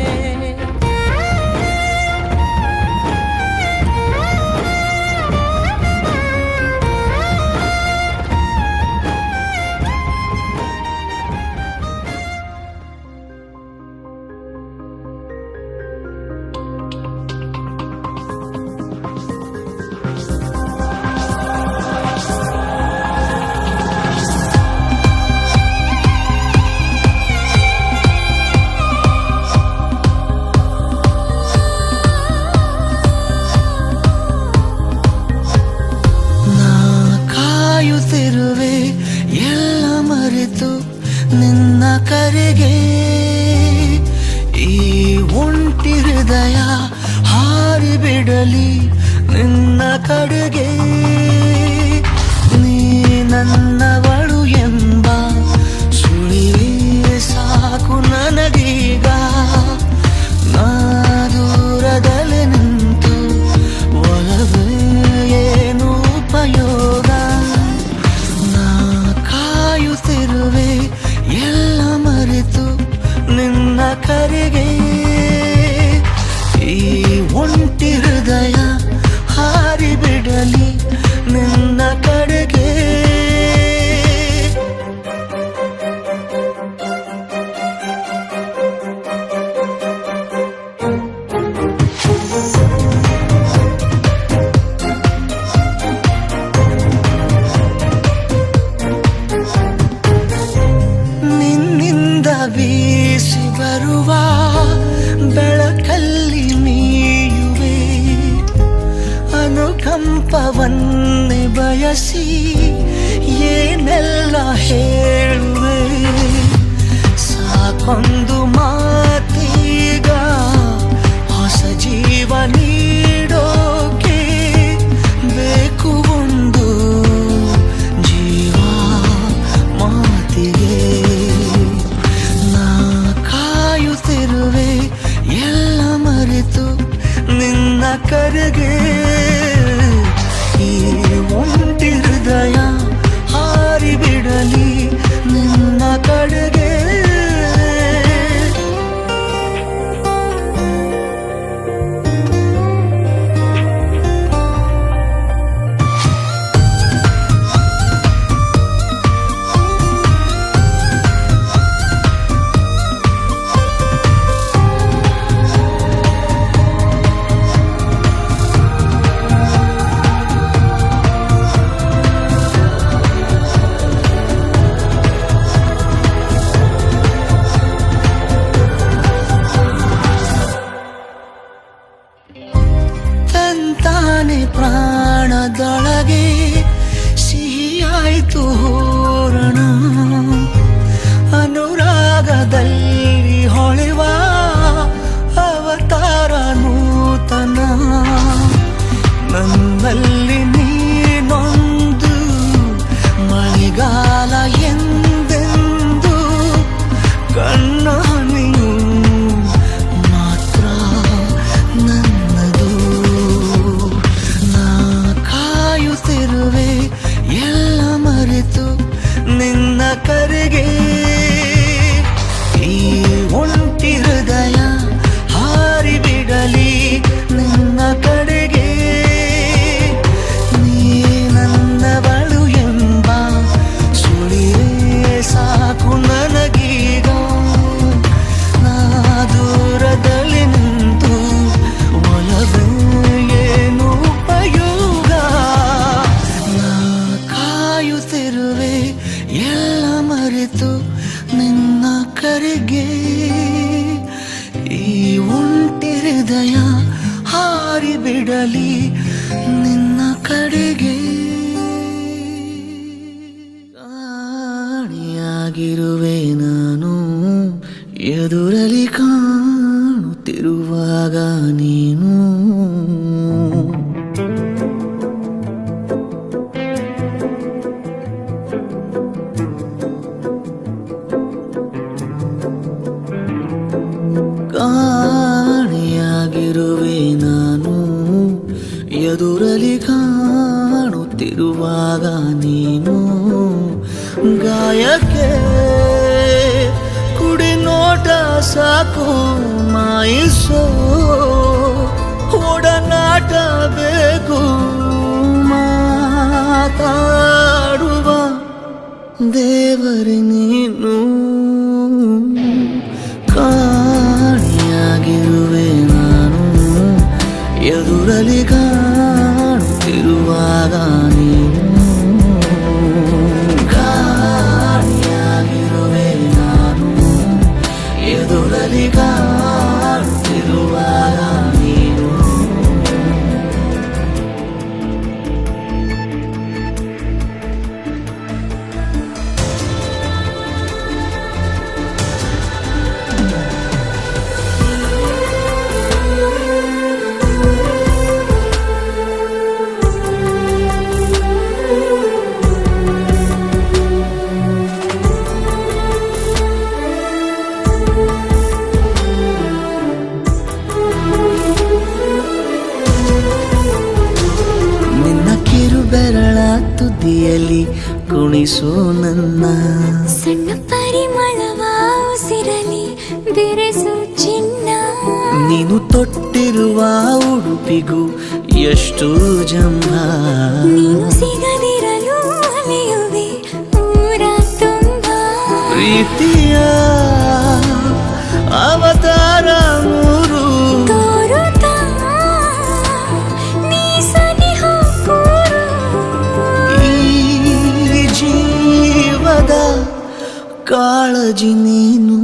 ಕಾಯುತ್ತಿರುವೆ ಎಲ್ಲ ಮರೆತು ನಿನ್ನ ಕರೆಗೆ ಈ ಒಂಟಿ ಹೃದಯ ಹಾರಿ ಬಿಡಲಿ ನಿನ್ನ ಕಡೆಗೆ ನೀ ನನ್ನವಳು ಎಂಬ ಸುಳಿವೇ ಸಾಕು ನನಗೀಗ ನಾ ದೂರದಲ್ಲಿ ನಿಂತು ಒಲವೇ ಏನು ಉಪಯೋಗ ಕಾಯುತ್ತಿರುವೆ ಎಲ್ಲ ಮರೆತು ನಿನ್ನ ಕರೆಗೆ ಈ ಒಂಟಿ ಹೃದಯ ಹಾರಿ ಬಿಡಲಿ ನಿನ್ನ ಕಡೆಗೆ ಕರೆಗೆ ಈ ಒಂಟಿ ಹೃದಯ ಹಾರಿ ಬಿಡಲಿ ನಿನ್ನ ಕಡೆಗೆ. ತಂತಾನೆ ಪ್ರಾಣದೊಳಗೆ ಸಿಹಿಯಾಯಿತು ಹೂರಣ, ಅನುರಾಗದಲ್ಲಿ ಹೊಳೆವ ಅವತಾರ ನೂತನ. ನನ್ನಲ್ಲಿ ನೀನೊಂದು ಮಳೆಗಾಲ ಎಂದೆಂದು ಕಣ್ಣ ನೀವು ಮಾತ್ರ ನನ್ನದು. ನಾ ಕಾಯುತ್ತಿರುವೆ ಎಲ್ಲ ಮರೆತು ನಿನ್ನ ಕರೆಗೆ. ಈ ಒಂಟಿ ಹೃದಯ ಹಾರಿ ಬಿಡಲಿ ನಿನ್ನ ಕಡೆಗೆ. ನೀ ನನ್ನವಳು ಎಂಬ ಸುಳಿವೇ ಸಾಕು ನನಗೀಗ. ನಾ ದೂರದಲ್ಲಿ ನಿಂತು ಒಲವೇ ಏನು ಉಪಯೋಗ. ನಾ ಕಾಯುತ್ತಿರುವೆ ಎಲ್ಲ ಮರೆತು ನಿನ್ನ ಕರೆಗೆ. ಈ ಒಂಟಿ ಹೃದಯ ಹಾರಿ ಬಿಡಲಿ ನಿನ್ನ ಕಡೆಗೆ. ಕಾಣಿಯಾಗಿರುವೆ ನಾನು ಎದುರಲಿ ಕಾಣುತ್ತಿರುವಾಗ ನೀನು. ಕಾಣಿಯಾಗಿರುವೆ ನಾನು ಎದುರಲಿ ಕಾಣುತ್ತಿರುವಾಗ ನೀನು. ಗಾಯಕ್ಕೆ ಕುಡಿ ನೋಟ ಸಾಕು ಮಾಯಿಸೋ ಒಡನಾಟ ಬೇಕು. ಮಾತಾಡುವ ದೇವರೇ ನೀನು. ಕಾಣಿಯಾಗಿರುವೆ ನಾನು ಎದುರಲಿ ಕಾಣುತ್ತಿರುವಾಗ ನೀನು. ಕಾಣಿಯಾಗಿರುವೆ ನಾನು ಎದುರಲಿ ಕಾಣುತ್ತಿರುವಾಗ ನೀನು. ಬೆರಳ ತುದಿಯಲ್ಲಿ ಕುಣಿಸು ನನ್ನ. ಸಣ್ಣ ಪರಿಮಳವ ಉಸಿರಲಿ ಬೆರೆಸು ಚಿನ್ನ. ನೀನು ತೊಟ್ಟಿರುವ ಉಡುಪಿಗೂ ಎಷ್ಟು ಜಂಭ. ನೀನು ಸಿಗದಿರಲು ಅಲೆಯುವೆ ಊರ ತುಂಬ. ಪ್ರೀತಿಯ ಅವತಾರ ಮೂರು ತೋರುತ್ತಾ ನೀ ಸನಿಹ ಕೂರು. ಈ ಜೀವದ ಕಾಳಜಿ ನೀನು.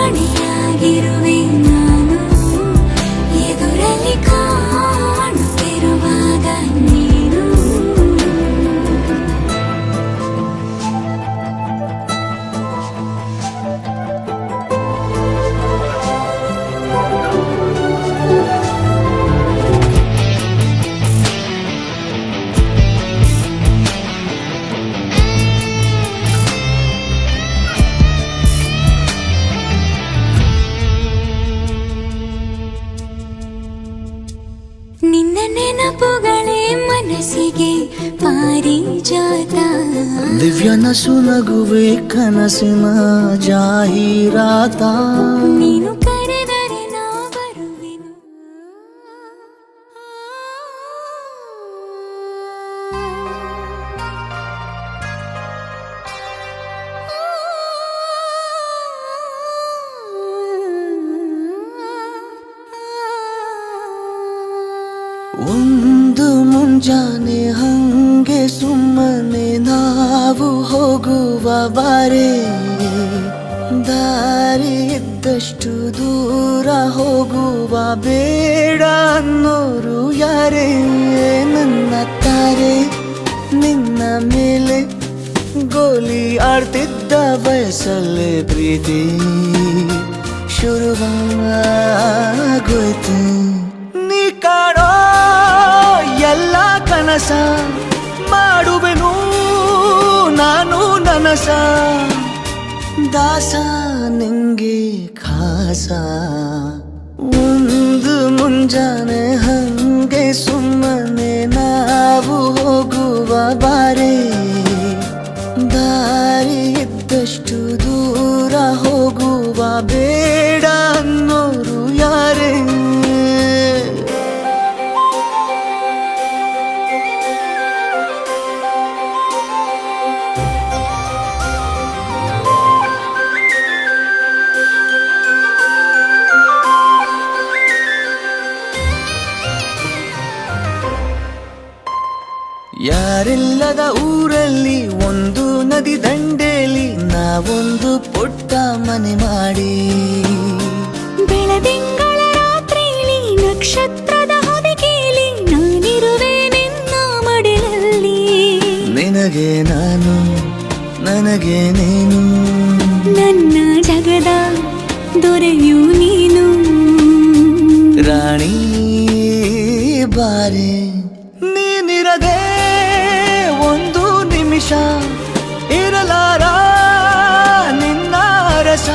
ಕಾಣಿಯಾಗಿರುವೆ ನಾನು ಎದುರಲ್ಲಿ ಕಾಣುತ್ತಿರುವಾಗ ನೀನು. ಮನಸ್ಸಿಗೆ ಪಾರಿಜಾತ ದಿವ್ಯ ನಸು ನಗುವೆ ಕನಸಿನ ಜಾಹೀರಾತ ನೀನು ಕರೆದರೆ ನಾ ಬರುವೆನು. ಒಂದು ಮುಂಜಾನೆ ಹಂಗೆ ಸುಮ್ಮನೆ ನಾವು ಹೋಗುವ ಬಾರೆ ದಾರಿ ಇದ್ದಷ್ಟು ದೂರ ಹೋಗುವ ಬೇಡ ಅನ್ನೋರು ಯಾರೇ ನನ್ನ ತಾರೆ ನಿನ್ನ ಮೇಲೆ ಗೋಲಿ ಆಡ್ತಿದ್ದ ಬಯಸಲ್ಲೇ ಪ್ರೀತಿ ಶುರುವಾಗೋಯ್ತು ನೀ ಕಾಣೋ ಎಲ್ಲ ಕನಸ ಮಾಡುವೆನು ನಾನು ನನಸ ದಾಸ ನಿಂಗೆ ಖಾಸ ಒಂದು ಮುಂಜಾನೆ ಹಂಗೆ ಸುಮ್ಮನೆ ನಾವು ಹೋಗುವ ಬಾರೆ ದಾರಿ ಇದ್ದಷ್ಟು ದೂರ ಹೋಗುವ ಬೇಡ ಅನ್ನೋರು ಯಾರೇ ಯಾರಿಲ್ಲದ ಊರಲ್ಲಿ ಒಂದು ನದಿ ದಂಡೆಯಲ್ಲಿ ನಾವೊಂದು ಪುಟ್ಟ ಮನೆ ಮಾಡಿ ಬೆಳದಿಂಗಳ ರಾತ್ರಿಲಿ ನಕ್ಷತ್ರದ ಹೊದಿಕೆಯಲ್ಲಿ ನಾನಿರುವೆ ನಿನ್ನ ಮಡಿಲಲ್ಲಿ. ನಿನಗೆ ನಾನು ನನಗೆ ನೀನು ನನ್ನ ಜಗದ ದೊರೆಯು ನೀನು. ರಾಣಿ ಬಾರೆ ನೀನಿರದೆ ಒಂದು ನಿಮಿಷ ಇರಲಾರ ನಿನ್ನ ರಸ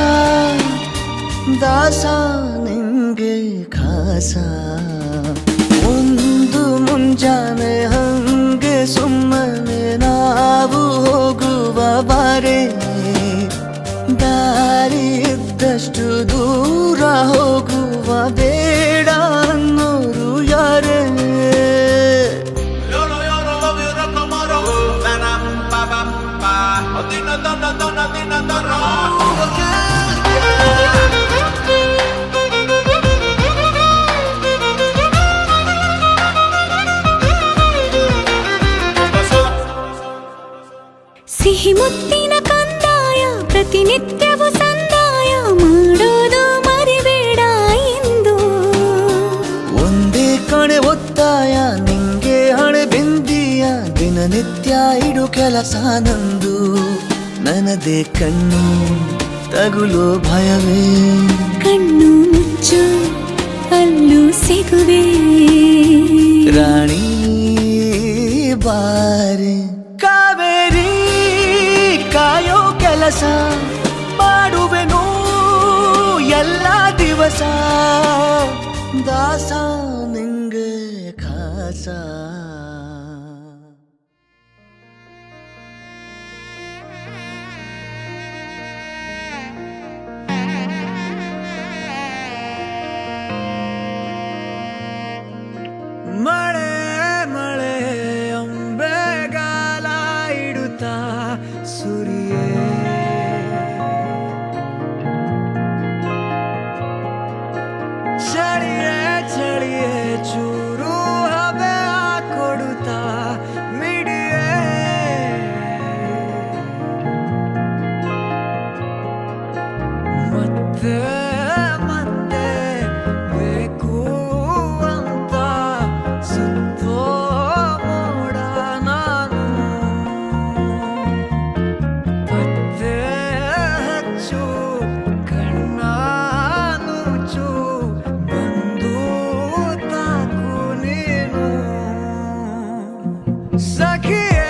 ದಾಸ ನಿಂಗೆ ಖಾಸ ಒಂದು ಮುಂಜಾನೆ ಹಂಗೆ ಸುಮ್ಮನೆ ನಾವು ಹೋಗುವ ಬಾರೆ ದಾರಿ ಇದ್ದಷ್ಟು ದೂರ ಹೋಗುವ ಬೇಡ ಅನ್ನೋರು ಯಾರೇ ಸಿಹಿ ಮುತ್ತಿನ ಕಂದಾಯ ಪ್ರತಿನಿತ್ಯವೂ ಸಂದಾಯ ಮಾಡೋದು ಮರಿಬೇಡ ಎಂದು. ಒಂದೇ ಕಣೆ ಒತ್ತಾಯ ನಿಂಗೆ ಹಣೆ ಬಿಂದಿಯ ದಿನನಿತ್ಯ ಇಡು ಕೆಲಸ ನಂದು ನನ್ನದೇ ಕಣ್ಣು ತಗುಲೋ ಭಯವೇ ಕಣ್ಣು ಮುಚ್ಚು ಅಲ್ಲೂ ಸಿಗುವೆ ರಾಣಿ ಬಾರೆ ಕಾವೇರಿ ಕಾಯೋ ಕೆಲಸ ಮಾಡುವೆನು ಎಲ್ಲ ದಿವಸ ದಾಸ ನಿಂಗೆ ಖಾಸ ಮಳೆ ಮಳೆ ಅಂಬೆಗಾಲ ಇಡುತ್ತಾ ಸುರಿಯೇ ಚಳಿಯೇ ಚಳಿಯೇ ಚೂರು ಹಬೆ ಕೊಡುತ್ತಾ ಮಿಡಿಯೇ ಮತ್ತೆ ಮತ್ತೆ ಬೇಕು ಅಂತ ಸುತ್ತೋ ಮೋಡ ನಾನು ಪತ್ತೆ ಹಚ್ಚು ಕಣ್ಣ ನುಚ್ಚು ಬಂದು ತಾಕು ನೀನು ಸಖಿಯೇ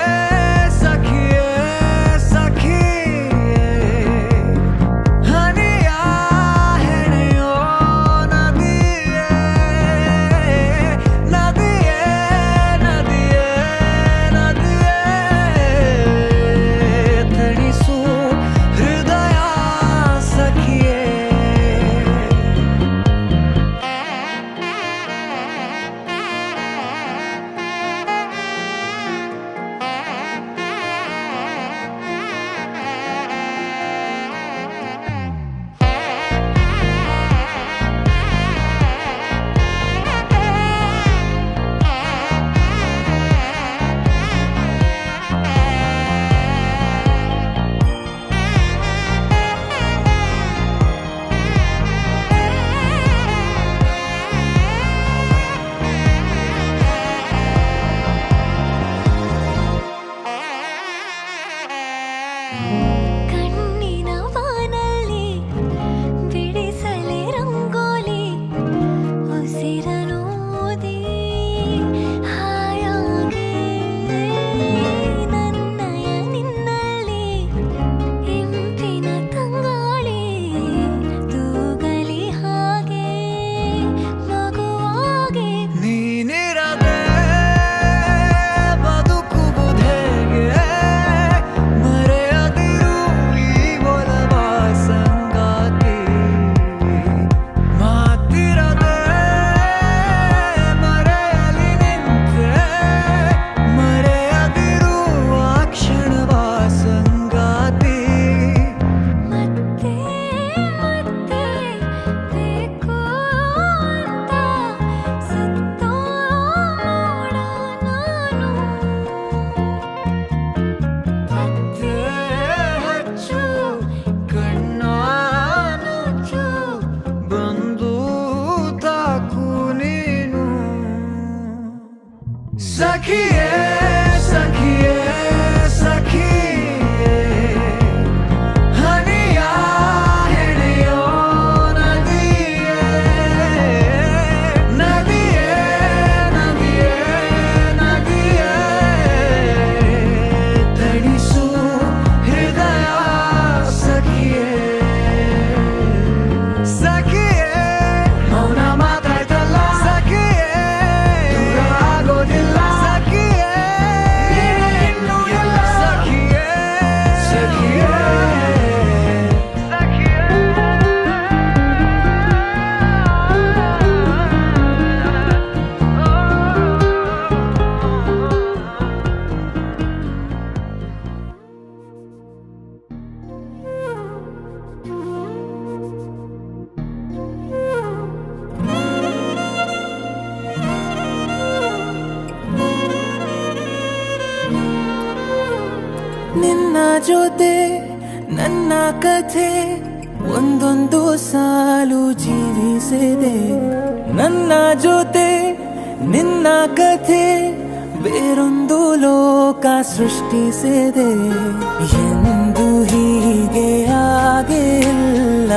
ಸಖಿಯೇ ಸಖಿಯೇ ಹನಿಯ ಜೊತೆ ನನ್ನ ಕಥೆ ಒಂದೊಂದು ಸಾಲು ಜೀವಿಸಿದೆ. ನನ್ನ ಜೊತೆ ನಿನ್ನ ಕಥೆ ಬೇರೊಂದು ಲೋಕ ಸೃಷ್ಟಿಸಿದೆ. ಎಂದು ಹೀಗೆ ಆಗಿಲ್ಲ,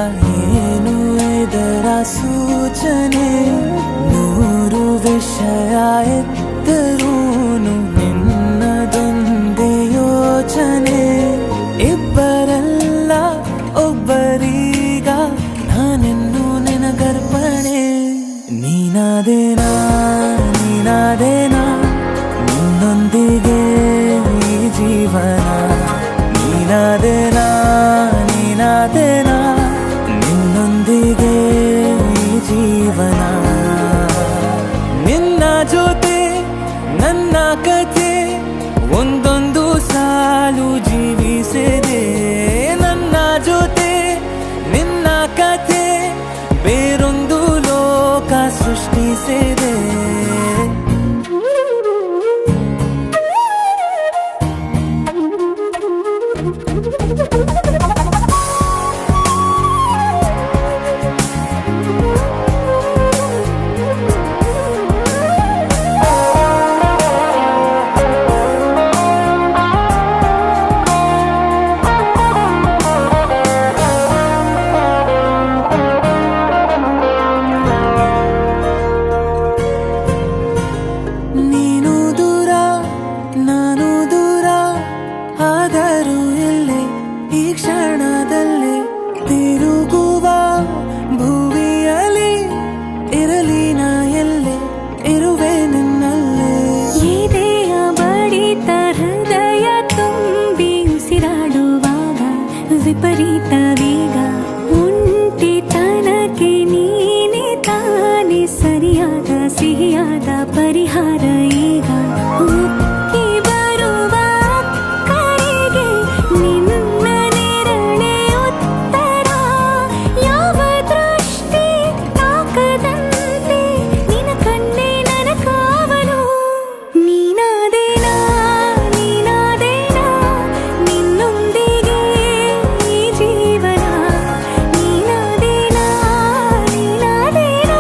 ಏನು ಇದರ ಸೂಚನೆ? ನೂರು ವಿಷಯ ಎತ್ತರೂನು ನಿನ್ನದೊಂದೇ ಯೋಚನೆ. ಇಬ್ಬರಲ್ಲ ಒಬ್ಬರೀಗ ನಾನೆನ್ನು ನಿನಗರ್ಪಣೆ. ನೀನಾದೇನಾ ನೀನಾದೇನಾ ನಿನ್ನೊಂದಿಗೆ ಈ ಜೀವನ. ನೀನಾದೇನಾ ನೀನಾದೇನಾ ನಿನ್ನೊಂದಿಗೆ ಈ ಜೀವನ. ನಿನ್ನ ಜೊತೆ ನನ್ನ ಕಥೆ ಒಂದೊಂದು ಸಾಲು ಜೀವಿಸಿದೆ. ನನ್ನ ಜೊತೆ ನಿನ್ನ ಕಥೆ ಬೇರೊಂದು ಲೋಕ ಸೃಷ್ಟಿಸಿದೆ. ನೀನು ದೂರ ನಾನು ದೂರ ಆದರೂ ಇಲ್ಲೇ ಈ ಕ್ಷಣದಲ್ಲಿ ತಿರುಗುವ ಭುವಿಯಲ್ಲಿ ಇರಲಿ ನಾ ಎಲ್ಲೆ ಇರುವೆ ನಿನ್ನಲ್ಲೇ. ಎದೆಯ ಬಡಿತ ಹೃದಯ ತುಂಬಿ ಉಸಿರಾಡುವಾಗ ವಿಪರೀತ ವೇಗ. ಒಂಟಿತನಕ್ಕೆ ನೀನೆ ತಾನೆ ಸರಿಯಾದ ಸಿಹಿಯಾದ ಪರಿಹಾರ ಈಗ. ಉಕ್ಕಿ ಬರುವ ಕರೆಗೆ ನಿನ್ನ ನೆರಳೆ ಉತ್ತರ. ಯಾವ ದೃಷ್ಟಿ ತಾಕದಂತೆ ನಿನ ಕಣ್ಣೆ ನನ್ನ ಕಾವಲು. ನೀನಾದೇನಾ ನೀನಾದೇನಾ ನಿನ್ನೊಂದಿಗೆ ಈ ಜೀವನ. ನೀನಾದೇನಾ ನೀನಾದೇನಾ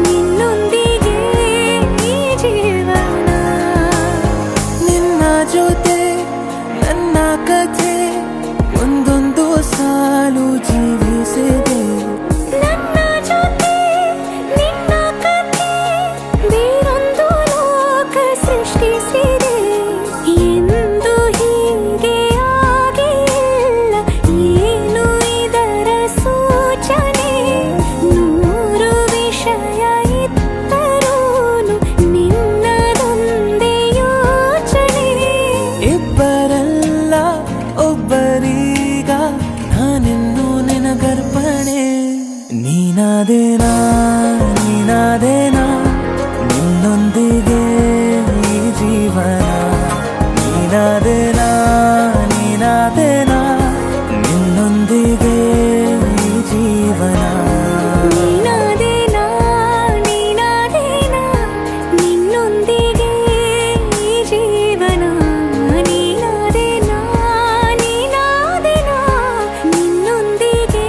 ನಿನ್ನೊಂದಿಗೆ ಈ ಜೀವನ. ನಿನ್ನ ಜೊತೆ ನನ್ನ ಕಥೆ ಒಂದೊಂದು ಸಾಲು ಜೀವಿಸಿದೆ. ನನ್ನ ಜೊತೆ ನಿನ್ನ ಕಥೆ ಬೇರೊಂದು ಲೋಕ ಸೃಷ್ಟಿಸಿದೆ. ಎಂದು ಹೀಗೆ ಆಗಿಲ್ಲ, ಏನು ಇದರ ಸೂಚನೆ? ನೂರು ವಿಷಯ ಇತ್ತರೂನು ನಿನ್ನದೊಂದೇ ಯೋಚನೆ. ಇಬ್ಬರಲ್ಲ ಒಬ್ಬರೀಗ ನಾನೆನ್ನು ನಿನಗರ್ಪಣೆ. ನೀನಾದೇನಾ ನೀನಾದೇನಾ ನಿನ್ನೊಂದಿಗೆ ಈ ಜೀವನ. ನೀನಾದೇನಾ ನೀನಾದೇನಾ ನಿನ್ನೊಂದಿಗೆ ಈ ಜೀವನ. ನೀನಾದೇನಾ ನೀನಾದೇನಾ ನಿನ್ನೊಂದಿಗೆ ಈ ಜೀವನ. ನೀನಾದೇನಾ ನೀನಾದೇನಾ ನಿನ್ನೊಂದಿಗೆ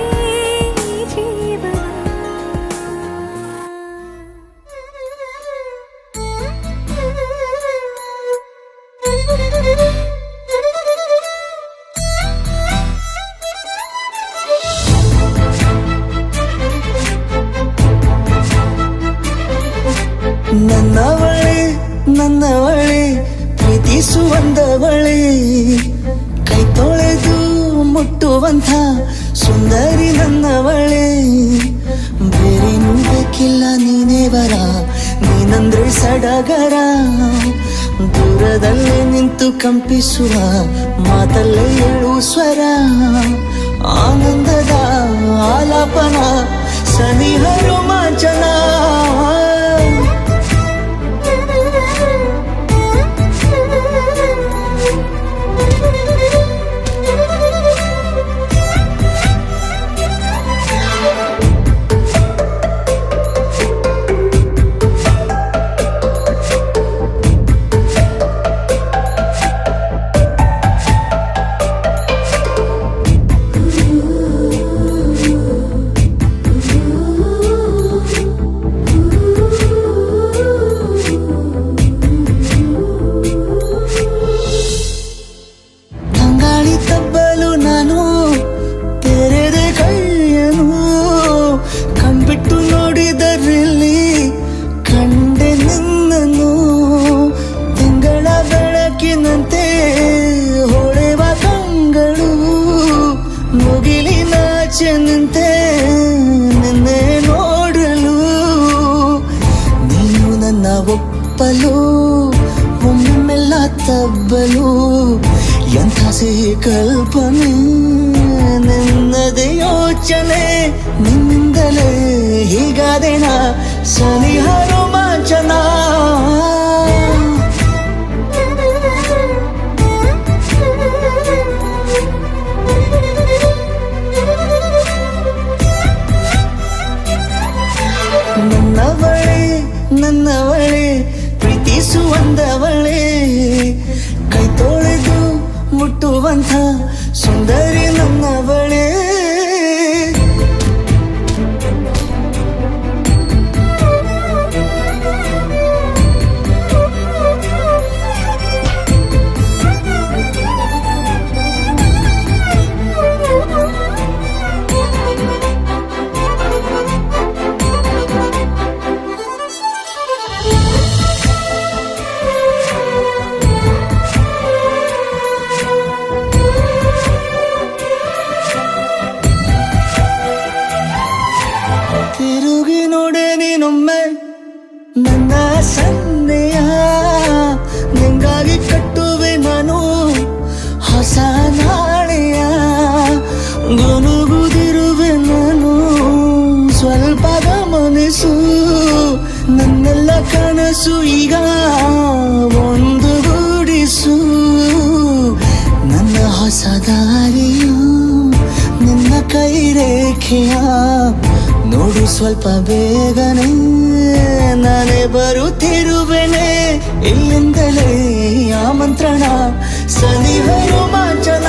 ಈ ಜೀವನ. ನನ್ನವಳೆ ಪ್ರೀತಿಸುವಂದವಳೆ, ಕೈ ತೊಳೆದು ಮುಟ್ಟುವಂಥ ಸುಂದರಿ ನನ್ನವಳೆ. ಬೇರೇನೂ ಬೇಕಿಲ್ಲ ನೀನೇ ವರ, ನೀನಂದ್ರೆ ಸಡಗರ. ದೂರದಲ್ಲೇ ನಿಂತು ಕಂಪಿಸುವ ಮಾತಲ್ಲೇ ಏಳು ಸ್ವರ. ಆನಂದದ ಆಲಾಪನ ಸನಿಹ ರೋಮಾಂಚನ. ನಿಂತೆ ನಿನ್ನೆ ನೋಡಲು ನೀನು ನನ್ನ ಒಪ್ಪಲು ಒಮ್ಮೆಲ್ಲ ತಬ್ಬಲು ಎಂಥ ಸಿಹಿ ಕಲ್ಪನೆ ನಿನ್ನದೇ ಯೋಚನೆ ನಿನ್ನಿಂದಲೇ ಹೀಗಾದೇನ ಸನಿಹ ರೋಮಾಂಚನ ನನ್ನವಳೆ ಪ್ರೀತಿಸುವಂದವಳೆ ಕೈ ತೊಳೆದು ಮುಟ್ಟುವಂಥ ಸುಂದರಿ ನನ್ನವಳೆ ತಿರುಗಿ ನೋಡೆ ನೀನೊಮ್ಮೆ ನನ್ನ ಸನ್ನೆಯ ನಿಂಗಾಗಿ ಕಟ್ಟುವೆ ನಾನು ಹೊಸ ನಾಳೆಯ ಗುನುಗುದಿರುವೆ ನಾನು ಸ್ವಲ್ಪ ಗಮನಿಸು ನನ್ನೆಲ್ಲ ಕನಸು ಈಗ ಒಂದು ಗೂಡಿಸು ನನ್ನ ಹೊಸ ದಾರಿಯು ನಿನ್ನ ಕೈ ರೇಖೆಯ ನೋಡು ಸ್ವಲ್ಪ ಬೇಗನೆ ನಾನೇ ಬರುತ್ತಿರುವೆನೆ ಇಲ್ಲಿಂದಲೇ ಆಮಂತ್ರಣ ಸನಿಹ ರೋಮಾಂಚನ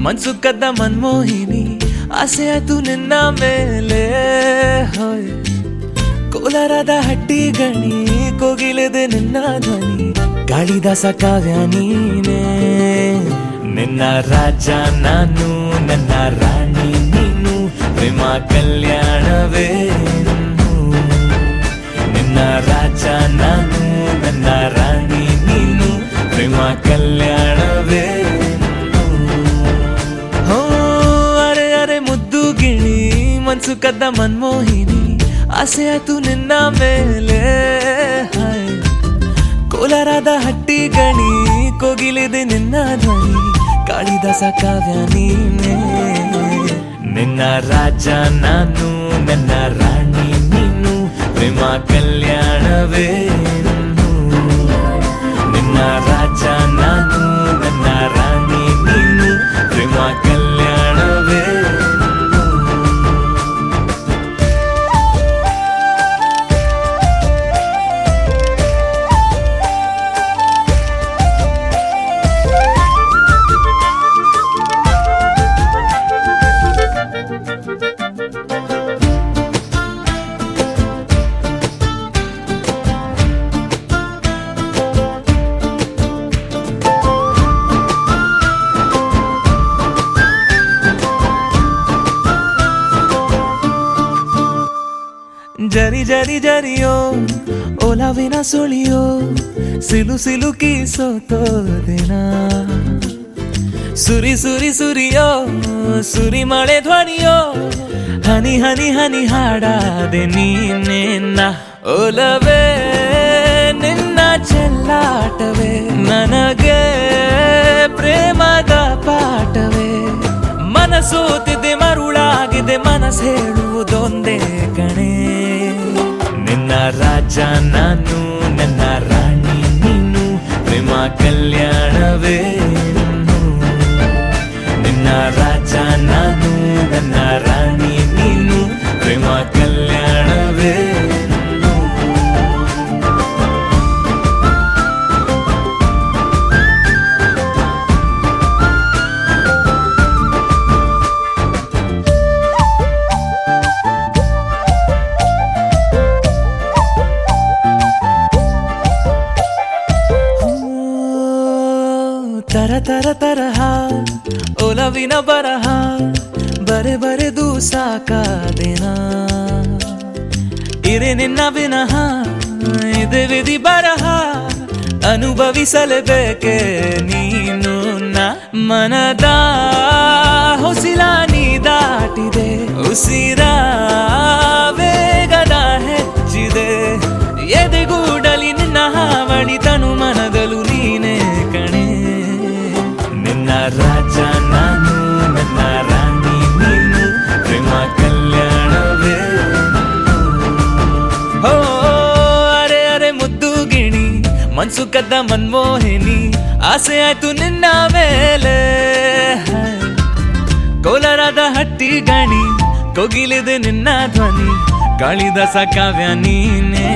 ಮನ್ಸು ಕದ್ದ ಮನ್ಮೋಹಿನಿ ಆಸೆ ಆಯ್ತು ನಿನ್ನ ಮೇಲೆ ಹೋಯ್ ಕೋಲಾರದ ಹಟ್ಟಿ ಗಣಿ ಕೋಗಿಲೆದೆ ನಿನ್ನ ಧ್ವನಿ ಗಾಳಿದಾಸ ಕಾವ್ಯ ನೀನೇ ನಿನ್ನ ರಾಜ ನಾನು ನನ್ನ ರಾಣಿ ನೀನು ಪ್ರೇಮ ಕಲ್ಯಾಣವೇ ನಿನ್ನ ರಾಜ ನಾನು ನನ್ನ ರಾಣಿ ನೀನು ಪ್ರೇಮ ಕಲ್ಯಾಣವೇ ಮನ್ಸು ಕದ್ದ ಮನ್ಮೋಹಿನಿ ಆಸೆ ಆಯ್ತು ನಿನ್ನ ಮೇಲೆ ಕೋಲಾರದ ಹಟ್ಟಿ ಗಣಿ ಕೋಗಿಲಿದೆ ನಿನ್ನ ಧ್ವನಿ ಕಾಳಿದಾಸ ಕಾವ್ಯ ನೀನೇ ನಿನ್ನ ರಾಜ ನಾನು ನನ್ನ ರಾಣಿ ನೀನು ಪ್ರೇಮ ಕಲ್ಯಾಣವೇ ನಿನ್ನ ರಾಜ ನಾನು ನನ್ನ ರಾಣಿ ನೀನು ಪ್ರೇಮ ಕಲ್ಯಾಣವೇ ಜರಿ ಜರಿ ಜರಿಯೋ ಒಲವಿನ ಸುಳಿಯೋ ಸಿಲು ಸಿಲುಕಿ ಸೋತೋದಿನ ಸುರಿ ಸುರಿ ಸುರಿಯೋ ಸುರಿ ಮಳೆ ಧ್ವನಿಯೋ ಹನಿ ಹನಿ ಹನಿ ಹಾಡಾದೆ ನೀನೆನ್ನ ಒಲವೇ ನಿನ್ನ ಚೆಲ್ಲಾಟವೇ ನನಗೆ ಪ್ರೇಮದ ಪಾಠವೇ ಮನಸೋತಿದೆ ಮರುಳಾಗಿದೆ ಮನಸ್ಸು ಹೇಳುವುದೊಂದೇ ಕಣೆ ನಿನ್ನ ರಾಜ ನಾನು ನನ್ನ ರಾಣಿ ನೀನು ಪ್ರೇಮ ಕಲ್ಯಾಣವೇ ನಿನ್ನ ರಾಜ ನಾನು ನನ್ನ ರಾಣಿ ನೀನು ಪ್ರೇಮ ಕಲ್ಯಾಣವೇ ತರ ತರ ತರಹ ಒಲವಿನ ಬರಹ ಬರೆದು ಸಾಕಾದೆನ ಇರೆ ನಿನ್ನ ವಿನಃ ಇದೆ ವಿಧಿ ಬರಹ ಅನುಭವಿಸಲೇಬೇಕೆ ನೀನು ಮನದ ಹೊಸಿಲ ನೀ ದಾಟಿದೆ ಉಸಿರ ವೇಗದ ಹೆಚ್ಚಿದೆ ಎದೆಗೂಡಲಿ ನಿನ್ನ ಹಾವಳಿ ತನು ಮನದಲು ನೀನೇ ಕಣೆ ನಿನ್ನ ರಾಜ ನಾನು ನನ್ನ ರಾಣಿ ನೀನು ಪ್ರೇಮ ಕಲ್ಯಾಣವೇ ಹೋ ಅರೆ ಅರೆ ಮುದ್ದು ಗಿಣಿ ಮನ್ಸು ಕದ್ದ ಮನ್ಮೋಹಿನಿ ಆಸೆ ಆಯ್ತು ನಿನ್ನ ಮೇಲೆ ಕೋಲಾರದ ಹಟ್ಟಿ ಗಣಿ ಕೋಗಿಲಿದೆ ನಿನ್ನ ಧ್ವನಿ ಕಾಳಿದಾಸ ಕಾವ್ಯ ನೀನೇ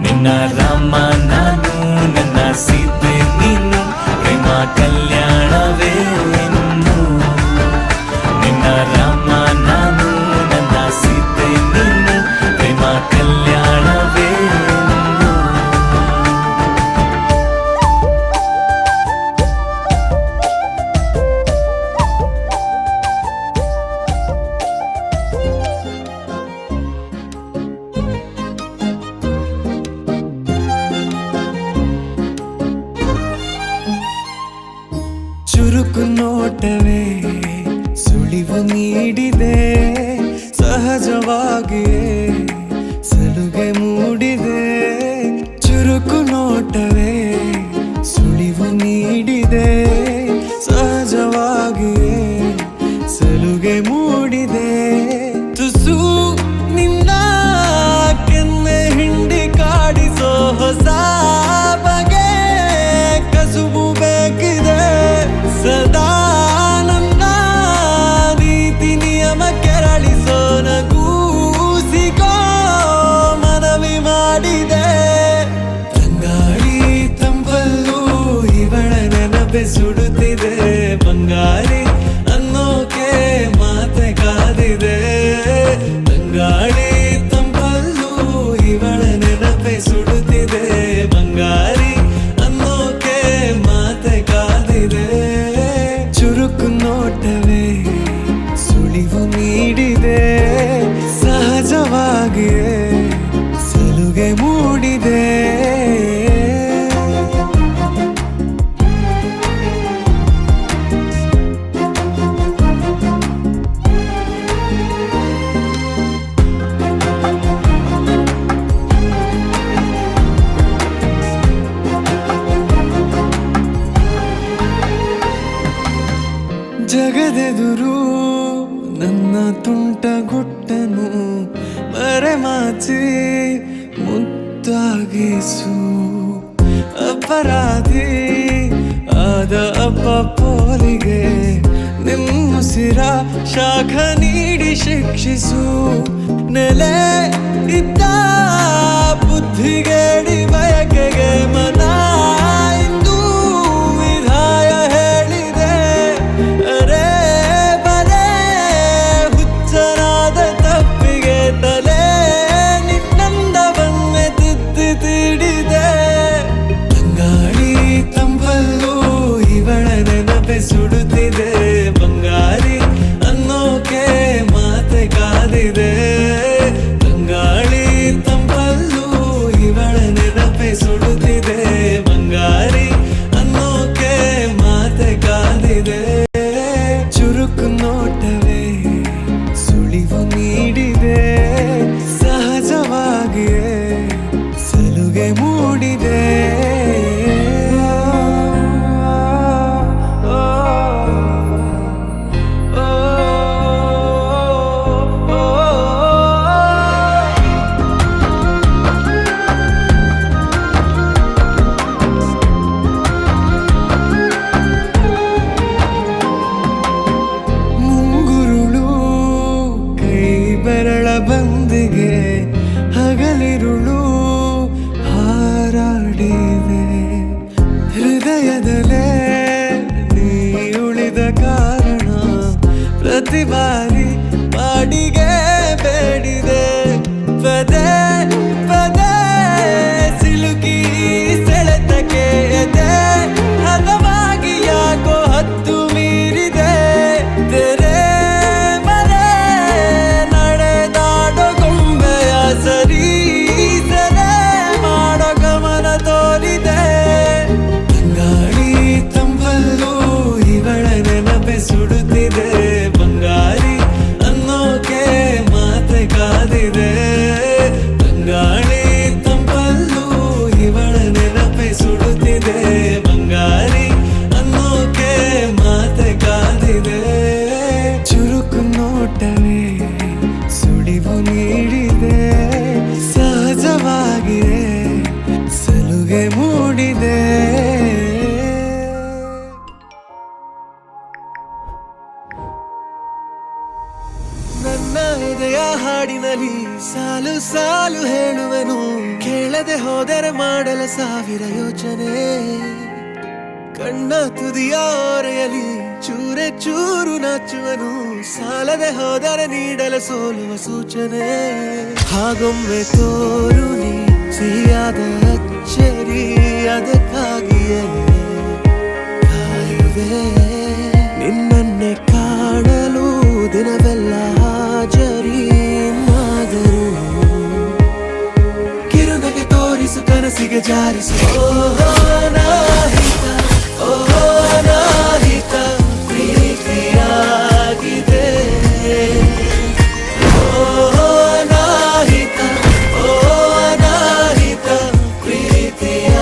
ನಿನ್ನ ರಾಮ ನಾನು ನನ್ನ ಸೀತೆ ನೀನು ಪ್ರೇಮ ಕಲ್ಯಾಣವೇ ಇನ್ನು ನಿನ್ನ ರಾಮ ನಾನು ನನ್ನ ಸೀತೆ ನೀನು ಪ್ರೇಮ ಕಲ್ಯಾಣವೇ ಇನ್ನು ಚುರುಕು ನೋಟವೇ ಸುಳಿವು ನೀಡಿದೆ ಸಹಜವಾಗಿಯೇ ಸಲುಗೆ ಮೂಡಿದೆ ಚುರುಕು ನೋಟವೇ ಸುಳಿವು ನೀಡಿದೆ ಸಹಜವಾಗಿಯೇ ಸಲುಗೆ ಮೂಡಿದೆ ತುಸು ನಿನ್ನ ಕೆನ್ನೆ ಹಿಂಡಿ ಕಾಡಿಸೋ ಹೊಸ ಬಗೆ ಕಸುಬು ಬೇಕಿದೆ ಸದಾ ನನ್ನ ನೀತಿ ನಿಯಮ ಕೆರಳಿಸೋ ನಗೂಸಿಕೋ ಮನವಿ ಮಾಡಿದೆ ತಂಗಾಳಿ ತಂಪಲ್ಲೂ ಇವಳ ನೆನಪೆ ಸುಡುತ್ತಿದೆ ಬಂಗಾರಿ ಅನ್ನೋಕೆ ಮಾತೆ ಕಾದಿದೆ ತಂಗಾಳಿ ತಂಪಲ್ಲೂ ಇವಳ ನೆನಪೆ ಸುಡುತ್ತಿದೆ ಬಂಗಾರಿ ಅನ್ನೋಕೆ ಮಾತೆ ಕಾದಿದೆ ಚುರುಕು ನೋಟವೇ ಸುಳಿವು ನೀಡಿದೆ ಸಹಜವಾಗಿಯೇ ಸಲುಗೆ ಮೂಡಿದೆ ಜಗದೆದುರು ನನ್ನ ತುಂಟ ಗುಟ್ಟನು ಮರೆಮಾಚಿ ಮುದ್ದಾಗಿಸು ಅಪರಾಧಿ ಆದ ಅಪ್ಪ ಪೋಲಿಗೆ ನಿಮ್ಮುಸಿರ ಶಾಖ ನೀಡಿ ಶಿಕ್ಷಿಸು ನೆಲೆ ಇದ್ದ ಬುದ್ಧಿಗೇಡಿ ಬಯಕೆಗೆ ಮನ ಇಂದು ವಿಧಾಯ ಹೇಳಿದೆ ಅರೆ ಬರೇ ಹುಚ್ಚನಾದ ತಪ್ಪಿಗೆ ತಲೆ ನಿನ್ನಂದವನ್ನೇ ತಿದ್ದಿ ತೀಡಿದೆ ತಂಗಾಳಿ ತಂಪಲ್ಲೂ ಇವಳ ನೆನಪೆ ಸುಡುತ್ತಿದೆ ಬಂಗಾರಿ ಅನ್ನೋಕೆ ಮಾತೆ ಕಾದಿದೆ ತಂಗಾಳಿ ತಂಪಲ್ಲೂ ಇವಳ ನೆನಪೆ ಸುಡುತ್ತಿದೆ ಮೂಡಿದೆ. ನನ್ನ ಎದೆಯ ಹಾಡಿನಲ್ಲಿ ಸಾಲು ಸಾಲು ಹೇಳುವೆನು, ಕೇಳದೆ ಹೋದರೆ ಮಾಡಲ ಸಾವಿರ ಯೋಚನೆ. ಕಣ್ಣ ತುದಿಯ ಓರೆಯಲಿ ಚೂರೆ ಚೂರು ನಾಚುವನು, ಸಾಲದೆ ಹೋದರೆ ನೀಡಲು ಸೋಲುವ ಸೂಚನೆ. ಹಾಗೊಮ್ಮೆ ತೋರು ನೀ ಸಿಹಿಯಾದ ಅಚ್ಚರಿ, ಅದಕ್ಕಾಗಿಯೇ ಕಾಯುವೆ ನಿನ್ನನ್ನೇ ಕಾಣಲು ದಿನವೆಲ್ಲ ಹಾಜರಿ. ಮಾದರೂ ಕಿರುನಗೆ ತೋರಿಸು ಕನಸಿಗೆ ಜಾರಿಸು. ನಾಹಿತ ನಾಹಿತ ಪ್ರೀತಿಯಾಗಿದೆ. ನಾಹಿತ ನಾಹಿತ ಪ್ರೀತಿಯಾಗಿದೆ.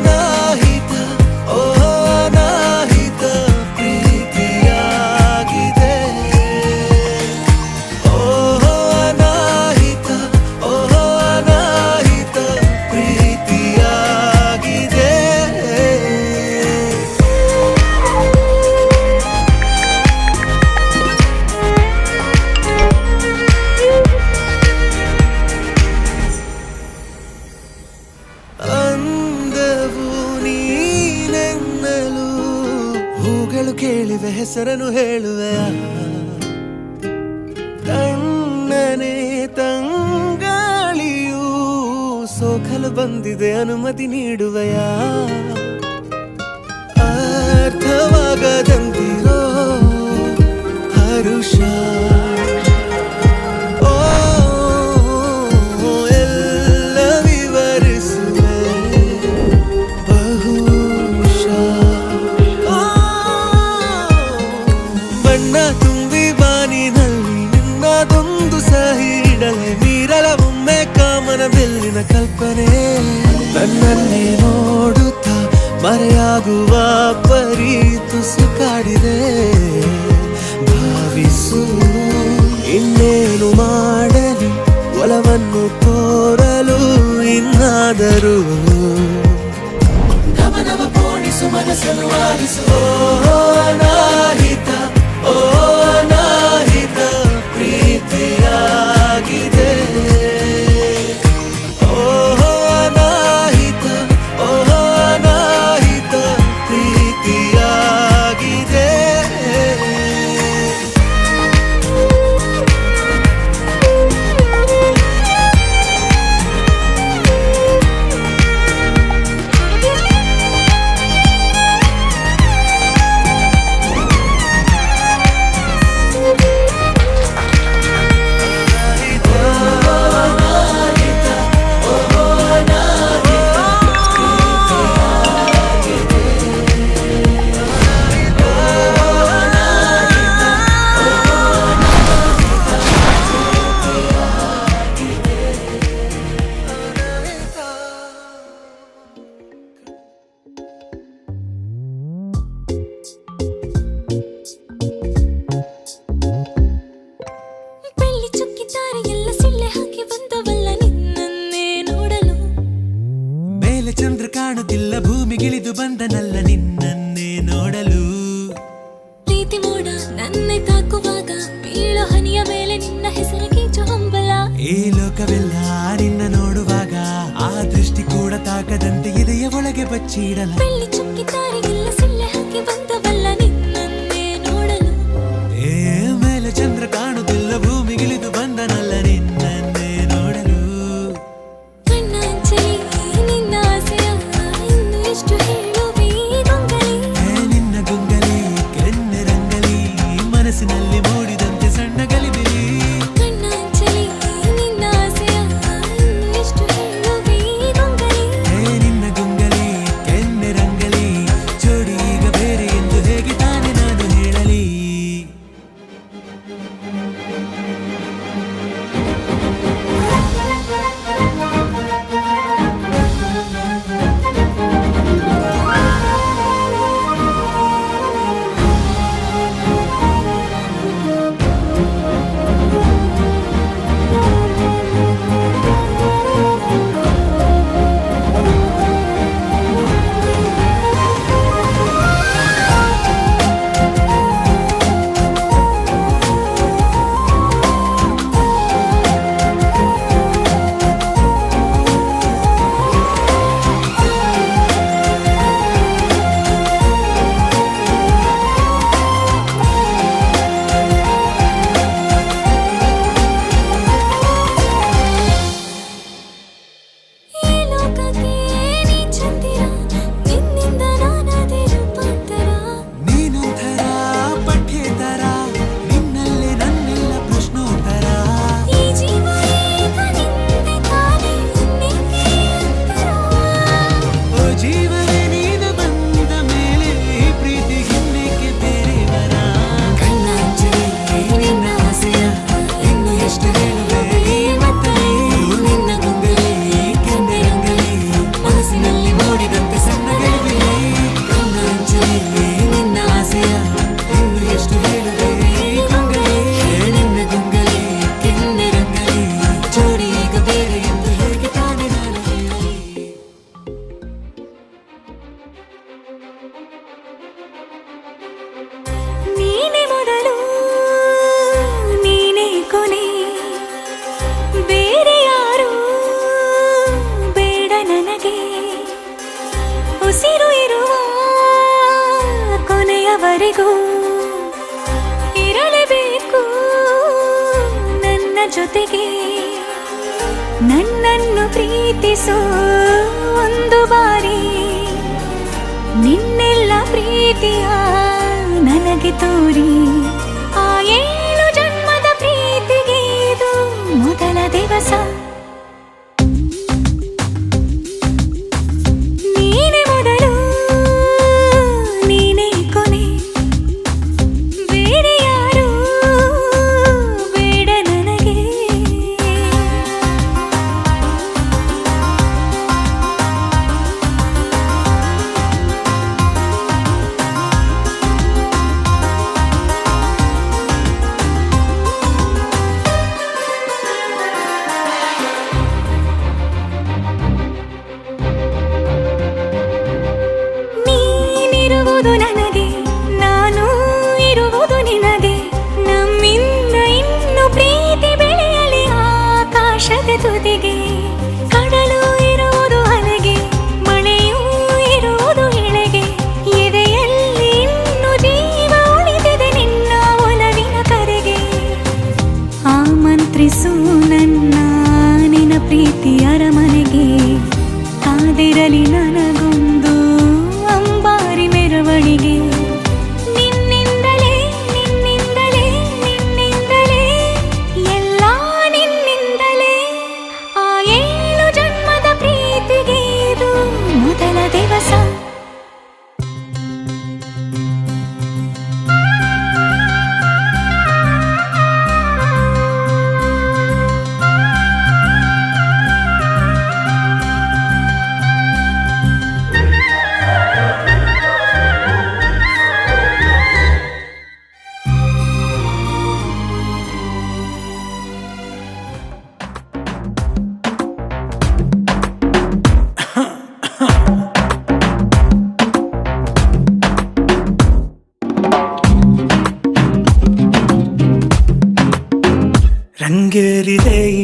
ನಾಹಿತ ನಾಹಿತ ಪ್ರೀತಿಯಾಗಿದೆ. ನಾಹಿತ ನಾಹಿತ ಪ್ರೀತಿಯಾಗಿದೆ. ಅಂದವು ನೀನೆನ್ನಲು ಹೂಗಳು ಕೇಳಿವೆ, ಹೆಸರನ್ನು ಹೇಳುವೆಯ. ತಣ್ಣನೆ ತಂಗಾಳಿಯು ಸೋಕಲು ಬಂದಿದೆ, ಅನುಮತಿ ನೀಡುವೆಯ. ಅರ್ಥವಾಗದಂತಿರೋ ಹರುಷ ಎಲ್ಲ ವಿವರಿಸುವೆ ಬಹುಶಃ. ಬಣ್ಣ ತುಂಬಿ ಬಾನಿನಲ್ಲಿ ನಿನ್ನದೊಂದು ಸಹಿ ಇಡಲೆ, ಮೀರಲ ಒಮ್ಮೆ ಕಾಮನ ಬೆಲ್ಲಿನ ಕಲ್ಪನೆ. ನನ್ನನ್ನೇ ನೋಡುತ್ತಾ ಮರೆಯಾಗುವ ಪರಿ ತುಸು ಕಾಡಿದೆ. ಭಾವಿಸು ಇನ್ನೇನು ಮಾಡಲಿ ಒಲವನ್ನು ತೋರಲು ಇನ್ನಾದರೂ. ಗಮನವ ಪೋಣಿಸು ಮನಸ್ಸನ್ನು ಆಲಿಸು. ನಾಹಿತ ನಾಹಿತ ಪ್ರೀತಿಯಾಗಿದೆ. ನಾಹಿತ ನಾಹಿತ ಪ್ರೀತಿಯಾಗಿದೆ. ಬೆಳ್ಳಿ ಚುಕ್ಕಿದ್ದಾರೆ ಎಲ್ಲ ಸಿಳ್ಳೆ ಹಾಕಿ ಬಂದವಲ್ಲ ನಿನ್ನನ್ನೇ ನೋಡಲು. ಮೇಲೆ ಚಂದ್ರ ಕಾಣುತ್ತಿಲ್ಲ, ಭೂಮಿಗಿಳಿದು ಬಂದನಲ್ಲ ನಿನ್ನನ್ನೇ ನೋಡಲು. ಪ್ರೀತಿ ಮೋಡ ನನ್ನೆ ತಾಕುವಾಗ ಬೀಳೋ ಹನಿಯ ಮೇಲೆ ನಿನ್ನ ಹೆಸರು ಕೀಚು ಹಂಬಲ. ಈ ಲೋಕವೆಲ್ಲ ನಿನ್ನ ನೋಡುವಾಗ ಆ ದೃಷ್ಟಿ ಕೂಡ ತಾಕದಂತೆ ಇದೆಯ ಒಳಗೆ ಬಚ್ಚಿಡಲ. ಬೆಳ್ಳಿ ಚುಕ್ಕಿದ್ದಾರೆ ಎಲ್ಲ ಸಿಳ್ಳೆ ಹಾಕಿ ಬಂದವಲ್ಲ ನಿನ್ನನ್ನೇ ನೋಡಲು. ಮೇಲೆ ಚಂದ್ರ ಕಾಣುತ್ತಿಲ್ಲ, ಭೂಮಿಗಿಳಿದು ಬಂದನಲ್ಲ ನಿನ್ನನ್ನೇ ನೋಡಲು. ಕಣ್ಣಾಂಚಲಿ ನಿನ್ನ ಆಸೆಯ ಇನ್ನು ಎಷ್ಟು ಹೇಳುವೆ ಗೊಂಗಲಿ. ನಿನ್ನ ಗುಂಗಲಿ ಕೆನ್ನೆ ರಂಗಲಿ ಮನಸ್ಸಿನಲ್ಲಿ ಮೂಡಿದಂತೆ ಸಣ್ಣ ಗಲಿಬಿಲಿ. ಕಣ್ಣಾಂಚಲಿ ನಿನ್ನ ಆಸೆಯ ಇನ್ನು ಎಷ್ಟು ಹೇಳುವೆ ಗೊಂಗಲಿ. ನಿನ್ನ ಗುಂಗಲಿ ಕೆನ್ನೆ ರಂಗಲಿ ಜೋಡಿ ಈಗ ಬೇರೆ ಎಂದು ಹೇಗೆ ಕೊನೆಯವರೆಗೂ ಇರಲೇಬೇಕು ನನ್ನ ಜೊತೆಗೆ. ನನ್ನನ್ನು ಪ್ರೀತಿಸೋ ಒಂದು ಬಾರಿ ನಿನ್ನೆಲ್ಲ ಪ್ರೀತಿಯ ನನಗೆ ತೋರಿ. ಆ 7 ಜನ್ಮದ ಪ್ರೀತಿಗೆ ಇದು ಮೊದಲ ದಿವಸ. ನೀನೇ ಮೊದಲು ನೀನೇ ಕೊನೆ, ಬೇರೆ ಯಾರು ಬೇಡ ನನಗೆ. ನೀನಿರುವುದು ನನಗೆ, ನಾನು ಇರುವುದು ನಿನಗೆ. ನಮ್ಮಿಂದ ಇನ್ನು ಪ್ರೀತಿ ಬೆಳೆಯಲಿ ಆಕಾಶದ ತುದಿಗೆ. ಕಡಲು ಇರುವುದು ಅಲೆಗೆ, ಮಳೆಯೂ ಇರುವುದು ಎಳೆಗೆ. ಎದೆಯಲ್ಲಿ ಇನ್ನು ಜೀವ ಉಳಿದಿದೆ ನಿನ್ನ ಒಲವಿನ ಕರೆಗೆ. ಆಮಂತ್ರಿಸು ನನ್ನ ನಿನ್ನ ಪ್ರೀತಿ ಅರಮನೆಗೆ. ಕಾದಿರಲಿ ನನಗೊಂದು ಅಂಬಾರಿ ಮೆರವಣಿಗೆ. ನಿನ್ನಿಂದಲೇ ನಿನ್ನಿಂದಲೇ ನಿನ್ನಿಂದಲೇ ಎಲ್ಲ ನಿನ್ನಿಂದಲೇ. ಆ 7 ಜನ್ಮದ ಪ್ರೀತಿಗೆ ಇದು ಮೊದಲ ದಿವಸ. ರಂಗೇರಿದೆ ಈ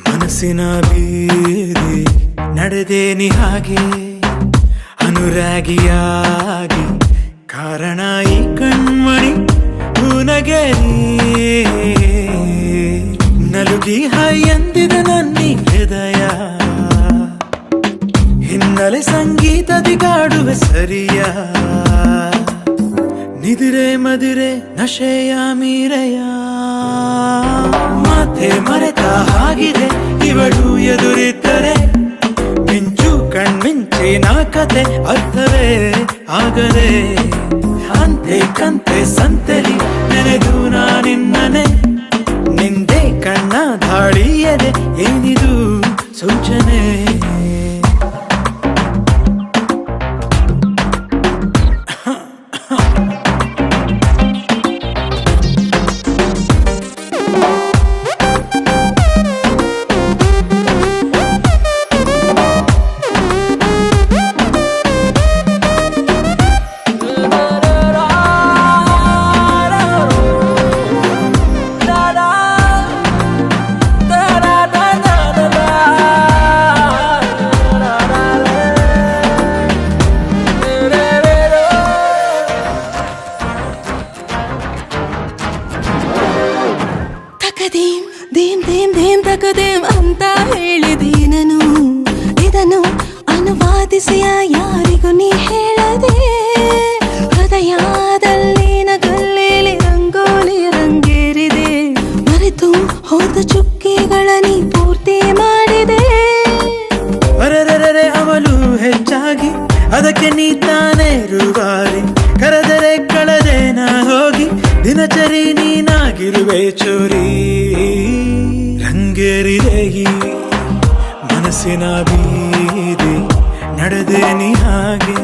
ಮನಸ್ಸಿನ ಬೀದಿ. ನಡೆದೇನಿ ಹಾಗೆ ಅನುರಾಗಿಯಾಗಿ. ಕಾರಣ ಈ ಕಣ್ಮಣಿ ಹೂನಗೆರಿ. ನಲುಗಿ ಹೈ ಎಂದಿದೆ ನನ್ನಿ ಹೃದಯ. ಹಿನ್ನೆಲೆ ಸಂಗೀತದಿ ಕಾಡುವೆ ಸರಿಯ. ನಿದಿರೆ ಮದಿರೆ ನಶೆಯ ಮೀರೆಯ. ಮಾತೆ ಮರೆತ ಹಾಗಿದೆ ಇವಳು ಎದುರಿದ್ದರೆ. ಮಿಂಚು ಕಣ್ಮಿಂಚಿನ ಕತೆ ಅರ್ಥವೇ ಆಗದೆ. ಅಂತೆ ಕಂತೆ ಸಂತೆಲಿ ನೆನೆದು ನಾನಿನ್ನನೆ. ನಿಂದೆ ಕಣ್ಣ ಧಾಳಿಯದೆ ಏನಿದು ಸೂಚನೆ. ತಕದೇಂ ದೇಂ ದೇಂ ದೇಂ ತಕದೇಂ ಅಂತ ಹೇಳಿದೀನನು. ಇದನ್ನು ಅನುವಾದಿಸಿಯ ಯಾರಿಗೂ ನೀ ಹೇಳದೆ. ಹೃದಯದಲ್ಲಿನ ಗಲ್ಲೇಲಿ ರಂಗೋಲಿ ರಂಗೇರಿದೆ. ಮರೆತು ಹೋದ ಚುಕ್ಕಿಗಳ ನೀ ಪೂರ್ತಿ ಮಾಡಿದೆ. ಅರರರೆ ಅವಳು ಹೆಚ್ಚಾಗಿ ಅದಕ್ಕೆ ನೀ ತಾನೇ ರೂವಾರಿ. ಕರೆದರೆ ಕಳೆದೆ ನಾ ಹೋಗಿ ದಿನಚರಿ ನೀನಾಗಿರುವೆ ಚೋರಿ. ರಂಗೇರಿದೆ ಈ ಮನಸ್ಸಿನ ಬೀದಿ. ನಡೆದೆ ನೀ ಹಾಗೆ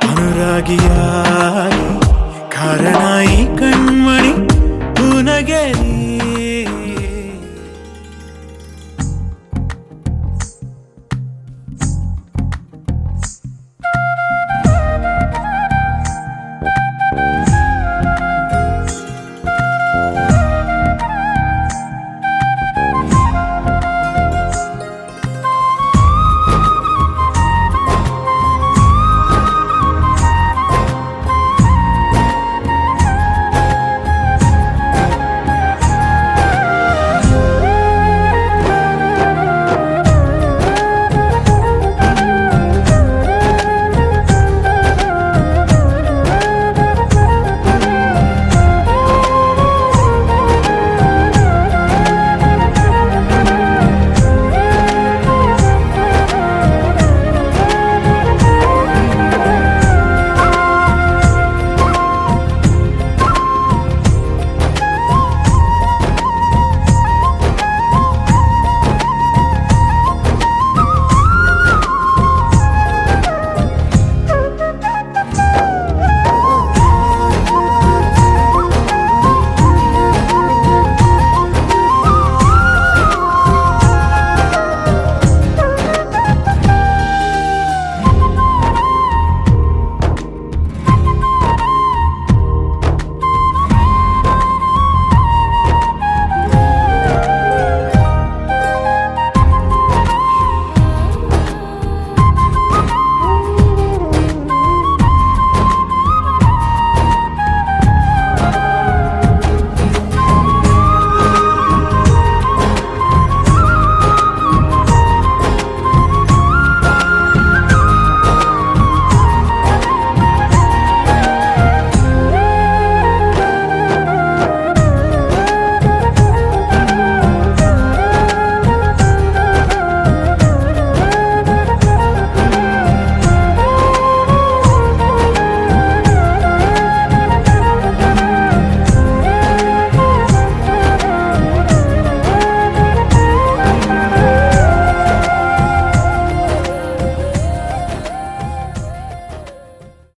ಅನುರಾಗಿಯಾಗಿ. ಕಾರಣ ಈ ಕಣ್ಮಣಿ ಹೂನಗೆರಿ.